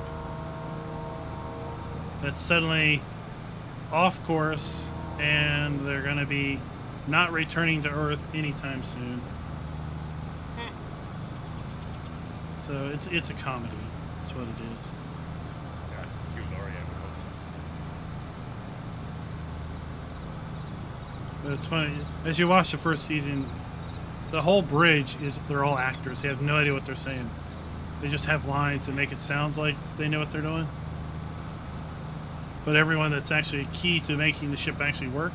that's suddenly off course, and they're going to be not returning to Earth anytime soon. So it's a comedy. That's what it is. Yeah, Hugh Laurie, I would hope so. But it's funny, as you watch the first season, the whole bridge is, they're all actors. They have no idea what they're saying. They just have lines that make it sound like they know what they're doing. But everyone that's actually key to making the ship actually work,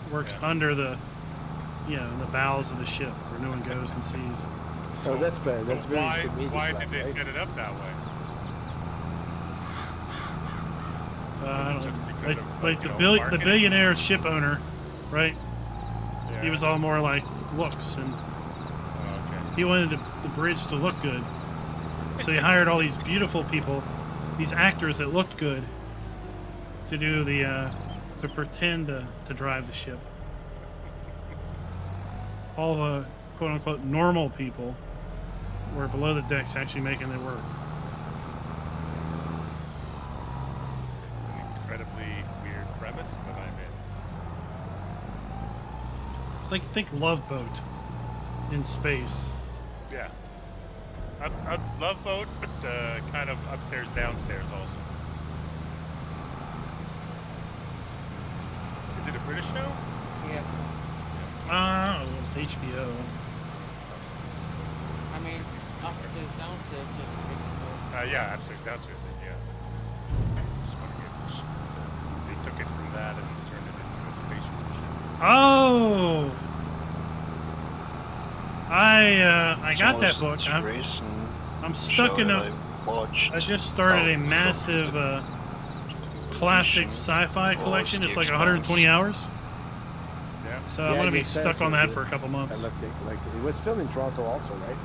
works Yeah. under the, you know, the bowels of the ship where no one goes and sees. So that's very why comedic, did they right? set it up that way? I don't Just know. because of, Like you the know, marketing? billionaire ship owner, right? Yeah. He was all more like looks, and Oh, okay. he wanted the bridge to look good. So he hired all these beautiful people, these actors that looked good, to do the to pretend to drive the ship. All the quote unquote normal people We're below the decks actually making it work. It's an incredibly weird premise, but I'm in. Think Love Boat in space. Yeah. I love boat, but kind of upstairs, downstairs also. Is it a British show? Yeah. It's HBO. I mean, upstairs, downstairs. Yeah, absolutely. Downstairs is, yeah. Just want to get, they took it from that and turned it into a spatial ship. Oh! I got that book. I'm stuck in a. I just started a massive classic sci-fi collection. It's like 120 hours. Yeah. So I'm Yeah, gonna it be makes sense stuck on with that it. for a couple months. I looked like it was filmed in Toronto also, right?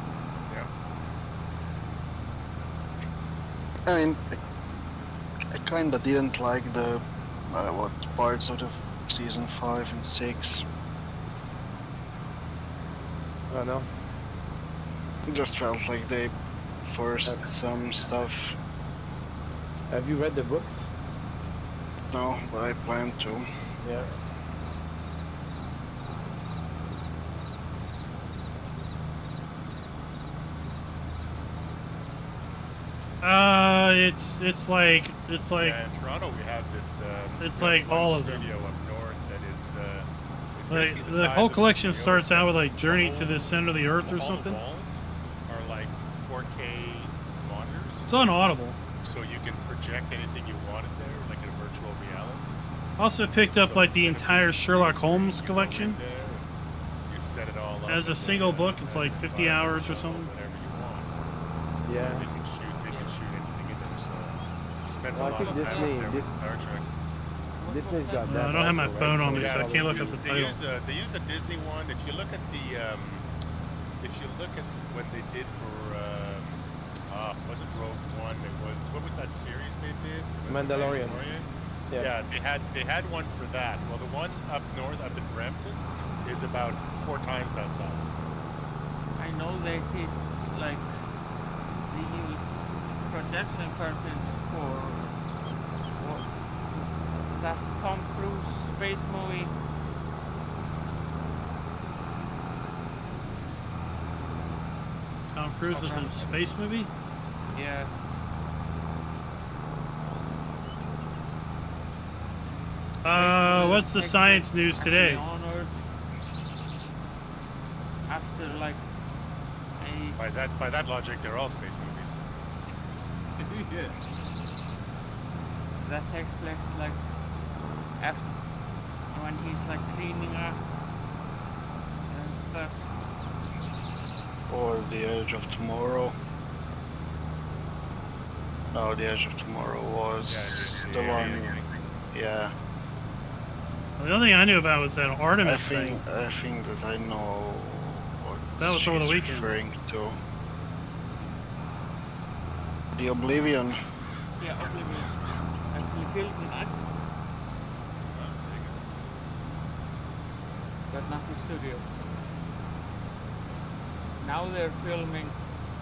Yeah. I mean, I kinda didn't like the what parts of the season 5 and 6. Oh no. It just felt like they forced some stuff. Have you read the books? No, but I plan to. Yeah. It's like Yeah, in Toronto we have this. it's we have like one all of them. studio up north that is. It's like basically the size whole of a collection studio, starts out with except like Journey the to the Center of the Earth or all something. The walls are like 4K monitors, It's on Audible. so you can project anything you wanted there, like in virtual reality. Also picked up So like the instead of entire just Sherlock screens, Holmes you go collection. in there and you set it all up As a and single then, book, it's as like an 50 hours or environment, something. Whatever you want. Yeah. They can shoot anything in there. So spend Well, I a lot think of time Disney- up there with this- Star Trek. Disney's got No, that. I don't have my also, phone right? on me, Yeah, so I can't look up the they title. They use a Disney one. If you look at the, if you look at what they did for, was it Rogue One? It was, what was that series they did? Mandalorian. Yeah, they had one for that. Well, the one up north, up in Brampton, is about 4 times that size. I know they did, like, they use projection curtains for that Tom Cruise space movie. Tom Cruise was in a space movie. Yeah. What's the science news today? On Earth after like a By that logic, they're all space movies. that takes place like after when he's like cleaning up and stuff. Or The Edge of Tomorrow. No, The Edge of Tomorrow was the one. Yeah. The only thing I knew about was that Artemis thing. I think that I know what That was over the she's weekend. referring to. The Oblivion. Yeah, Oblivion. Actually filmed in Iceland. But not the studio. Now they're filming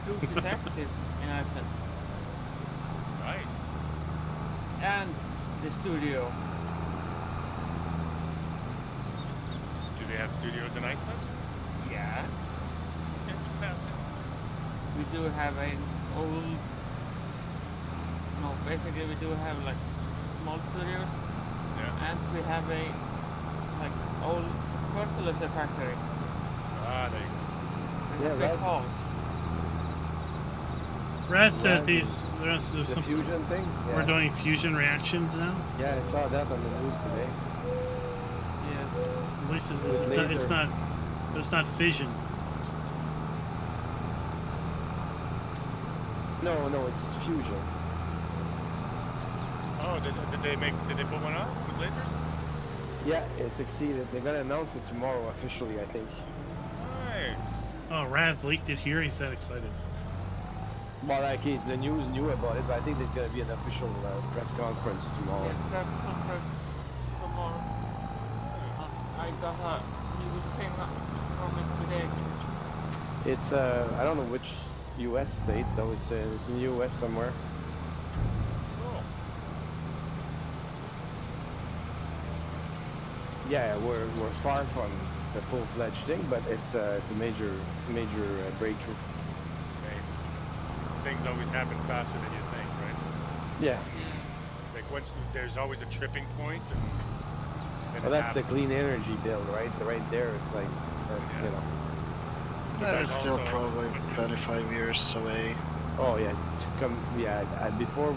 True Detective in Iceland. Nice. And the studio. Do they have studios in Iceland? Yeah. Fantastic. We do have an old, no, basically we do have like small studios, Yeah. and we have a like old fertilizer factory. Ah, there you go. With a big that's- hall. Raz says Raz these. There's The some. fusion thing? Yeah. We're doing fusion reactions now. Yeah, I saw that on the news today. Yeah. At least With it's laser. not. It's not fission. No, it's fusion. Oh, did they put one up with lasers? Yeah, it succeeded. They're gonna announce it tomorrow officially, I think. Nice. Oh, Raz leaked it here. He's that excited. Well, like the news knew about it, but I think there's gonna be an official press conference tomorrow. Yeah, press conference tomorrow. I got a news thing from it today. It's I don't know which U.S. state, though. It's in U.S. somewhere. Cool. Yeah, we're far from the full-fledged thing, but it's a major breakthrough. Okay. Things always happen faster than you think, right? Yeah. Like once there's always a tripping point, and then Well, it that's the happens. clean energy bill, right? Right there, it's like, you know. That is still also- probably 25 years away. Oh yeah, before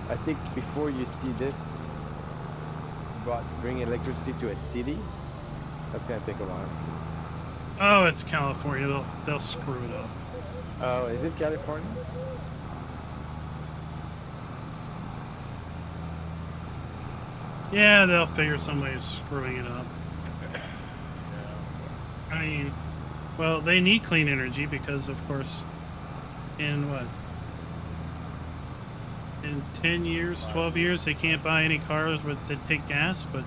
I think before you see this, bring electricity to a city, that's gonna take a while. Oh, it's California. They'll screw it up. Oh, is it California? Yeah, they'll figure some way of screwing it up. I mean, well, they need clean energy because, of course, in 10 years, 12 years, they can't buy any cars that take gas, but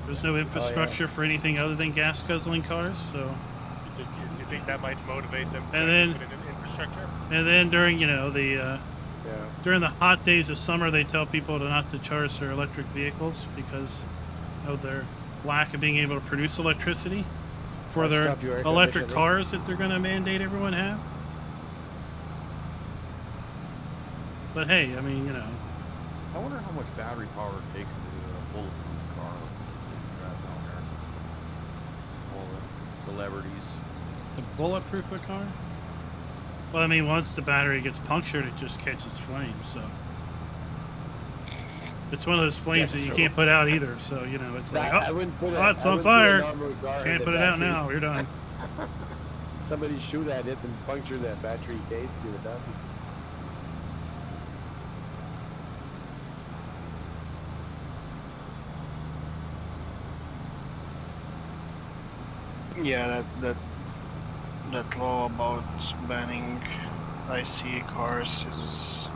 there's no infrastructure for anything other than gas guzzling cars, so. You think that might motivate them to And then- put in infrastructure? And then during, Yeah. during the hot days of summer, they tell people not to charge their electric vehicles because of their lack of being able to produce electricity for Or their stop your air electric conditioning. cars that they're going to mandate everyone have. But hey, I mean, I wonder how much battery power it takes to do a bulletproof car drive down there. All the celebrities. to bulletproof a car. Well, I mean, once the battery gets punctured, it just catches flames. So it's one of those flames That's that you true. can't put out either. So it's like, I oh, wouldn't put oh, it's I on wouldn't put a fire. normal car in Can't the put it out battery. now. You're done. Somebody shoot at it and puncture that battery case, you're done. Yeah, that law about banning IC cars is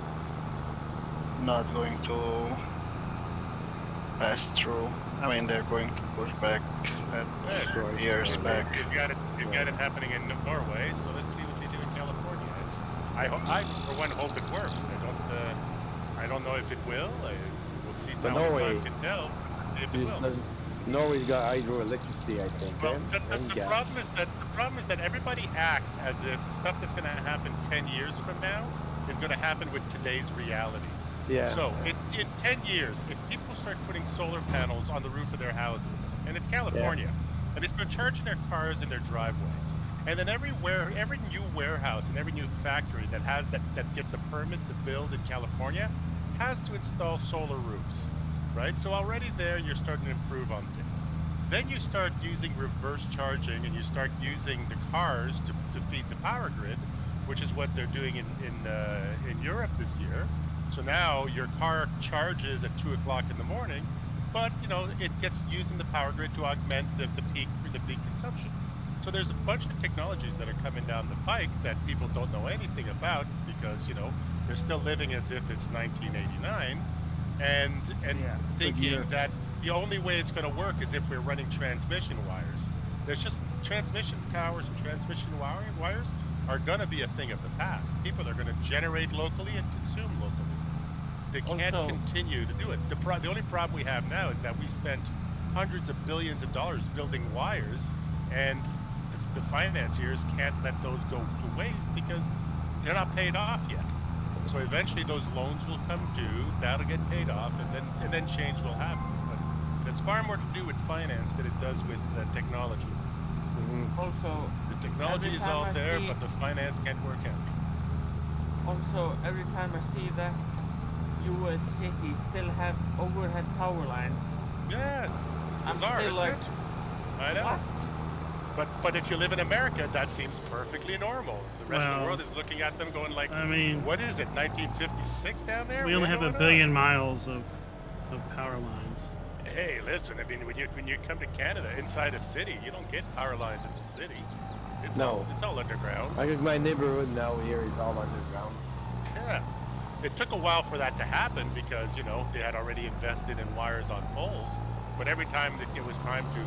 not going to pass through. I mean, they're going to push back that years back. You've got it happening in Norway, so let's see what they do in California. I for one hope it works. I don't know if it will. We'll see. But Time Norway can tell. Let's see if it will. Norway's got hydroelectricity, I think. Well, and the gas. problem is that everybody acts as if stuff that's going to happen 10 years from now is going to happen with today's reality. Yeah. So in 10 years, if people start putting solar panels on the roof of their houses, and it's California, and they start charging their cars in their driveways, and then every new warehouse and every new factory that gets a permit to build in California has to install solar roofs, right? So already there, you're starting to improve on things. Then you start using reverse charging, and you start using the cars to feed the power grid, which is what they're doing in Europe this year. So now your car charges at 2 o'clock in the morning, but it gets using the power grid to augment the peak consumption. So there's a bunch of technologies that are coming down the pike that people don't know anything about because they're still living as if it's 1989, and thinking that the only way it's going to work is if we're running transmission wires. There's just transmission towers and transmission wires are going to be a thing of the past. People are going to generate locally and consume locally. They can't continue to do it. The only problem we have now is that we spent hundreds of billions of dollars building wires, and the financiers can't let those go to waste because they're not paid off yet. So eventually those loans will come due, that'll get paid off, and then change will happen. But it has far more to do with finance than it does with technology. Also, The technology every is time all I there, see- but the finance can't work out. also every time I see that U.S. cities still have overhead power lines, Yeah, I'm it's bizarre, still isn't like, it? I know. what? But if you live in America, that seems perfectly normal. The rest of the Well, world is looking at them going like, I mean, what is it, 1956 down there? we only What's have a going billion on? miles of power lines. Hey, listen, I mean, when you come to Canada, inside a city, you don't get power lines in the city. It's No. all underground. I think my neighborhood now here is all underground. Yeah. It took a while for that to happen because, they had already invested in wires on poles. But every time that it was time to,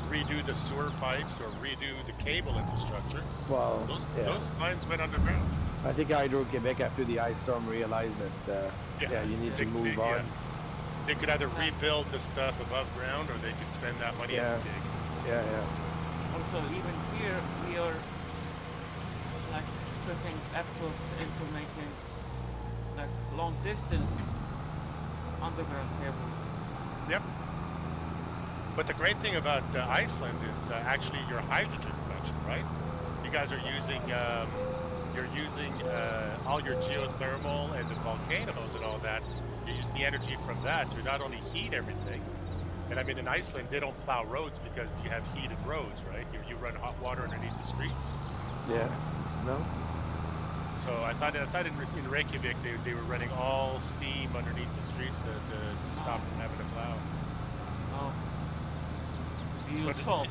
redo the sewer pipes or redo the cable infrastructure. Well, Those lines went underground. I think Hydro-Quebec, after the ice storm, realized that you need to move on. They could either rebuild the stuff above ground, or they could spend that money Yeah. at the dig. Yeah. Also, even here, we are like putting effort into making like long distance underground cable. Yep. But the great thing about Iceland is actually your hydrogen production, right? You guys are using all your geothermal and the volcanoes and all that. You use the energy from that to not only heat everything, and I mean in Iceland they don't plow roads because you have heated roads, right? You run hot water underneath the streets. Yeah. No? So I thought in Reykjavik they were running all steam underneath the streets to stop from having to plow. Oh. We use But salt.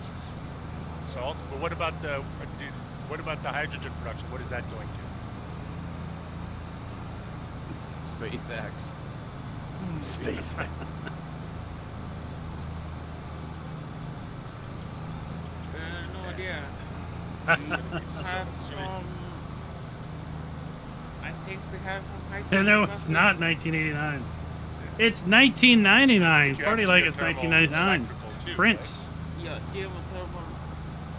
Salt. But what about the hydrogen production? What is that going to? SpaceX. Space. No idea. We have some. I think we have some hydrogen. And no, it's not 1989. It's 1999. You Party have like it's geothermal 1999. electrical too, Prince. Yeah, geothermal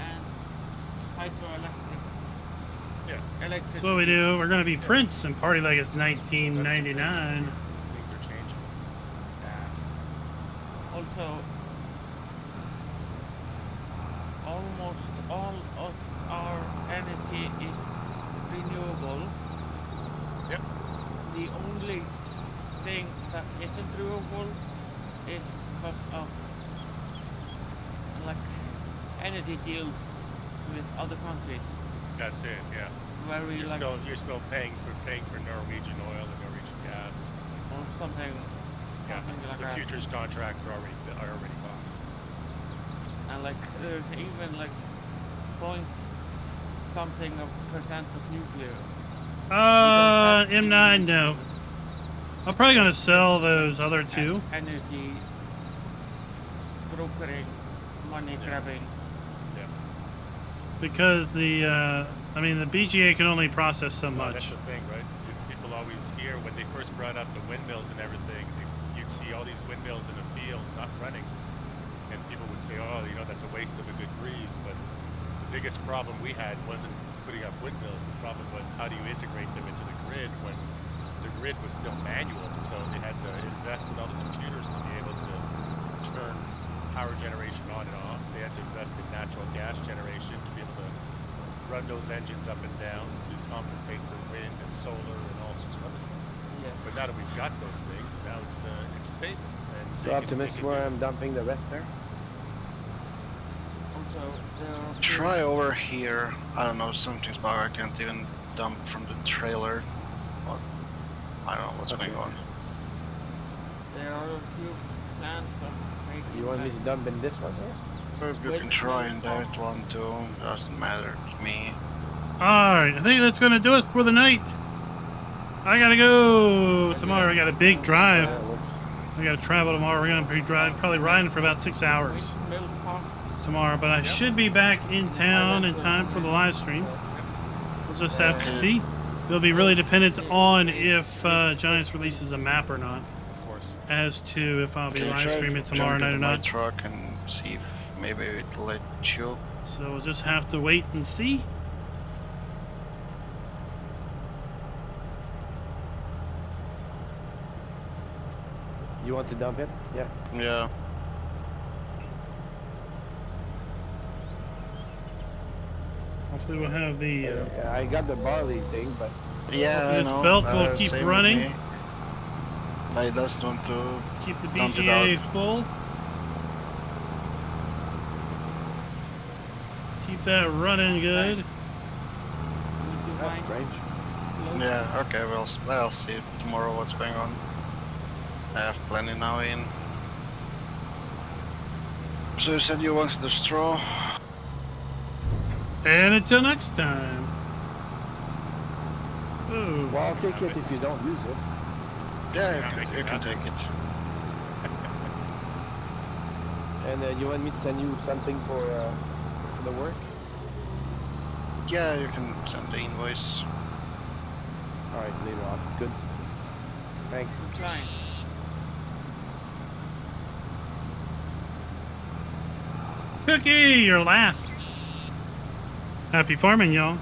and hydroelectric. Yeah. Electric. That's what we do. We're gonna be Prince and party like it's 1999. Things are changing fast. Also, almost all of our energy is renewable. Yep. The only thing that isn't renewable is because of like energy deals with other countries That's it. Yeah. where we like You're still paying for Norwegian oil and Norwegian gas. or something Yeah. like The that. futures contracts are already bought. And like there's even like point something of percent of nuclear. M9, no. I'm probably gonna sell those other two. Energy brokering, money grabbing. Yeah. Because the BGA can only process so Well, much. that's the thing, right? People always hear when they first brought up the windmills and everything, you'd see all these windmills in the field not running. And people would say, oh, that's a waste of a good breeze. But the biggest problem we had wasn't putting up windmills. The problem was how do you integrate them into the grid when the grid was still manual. So they had to invest in all the computers to be able to turn power generation on and off. They had to invest in natural gas generation to be able to run those engines up and down to compensate for wind and solar and all sorts of other stuff. Yeah. But now that we've got those things, now it's stable. And So Optimus, where I'm dumping the rest there? Also, there are Try over here. I don't know, something's bug. I can't even dump from the trailer. What? I don't know what's going on. There are a few plans of making. You want me like, to dump in this one here? You can try in that one too. Doesn't matter to me. Alright, I think that's gonna do us for the night. I gotta go tomorrow. I got a big drive. Yeah, it works. I gotta travel tomorrow. We're gonna be probably riding for about 6 hours milk pump. tomorrow. But I should be back in town in time for the live stream. We'll just have to see. It'll be really dependent on if Giants releases a map or not, Of course. as to if I'll be Can you live try streaming to tomorrow jump night or into my not. truck and see if maybe it'll let you. So we'll just have to wait and see. You want to dump it? Yeah. Yeah. Hopefully we'll have the I got the barley thing, but Yeah, I this know. belt will keep same with running. me. I just want to keep the dump it BGA out. full. Keep that running good. Would you that's mind strange. loading? Yeah, okay, I'll see tomorrow what's going on. I have plenty now in. So you said you wanted the straw? And until next time. Oh, Well, I'll take it if you don't use it. Yeah, Yeah, you can take it. And you want me to send you something for the work? Yeah, you can send the invoice. All right, later on. Good. Thanks. Klein. Cookie, you're last. Happy farming, y'all.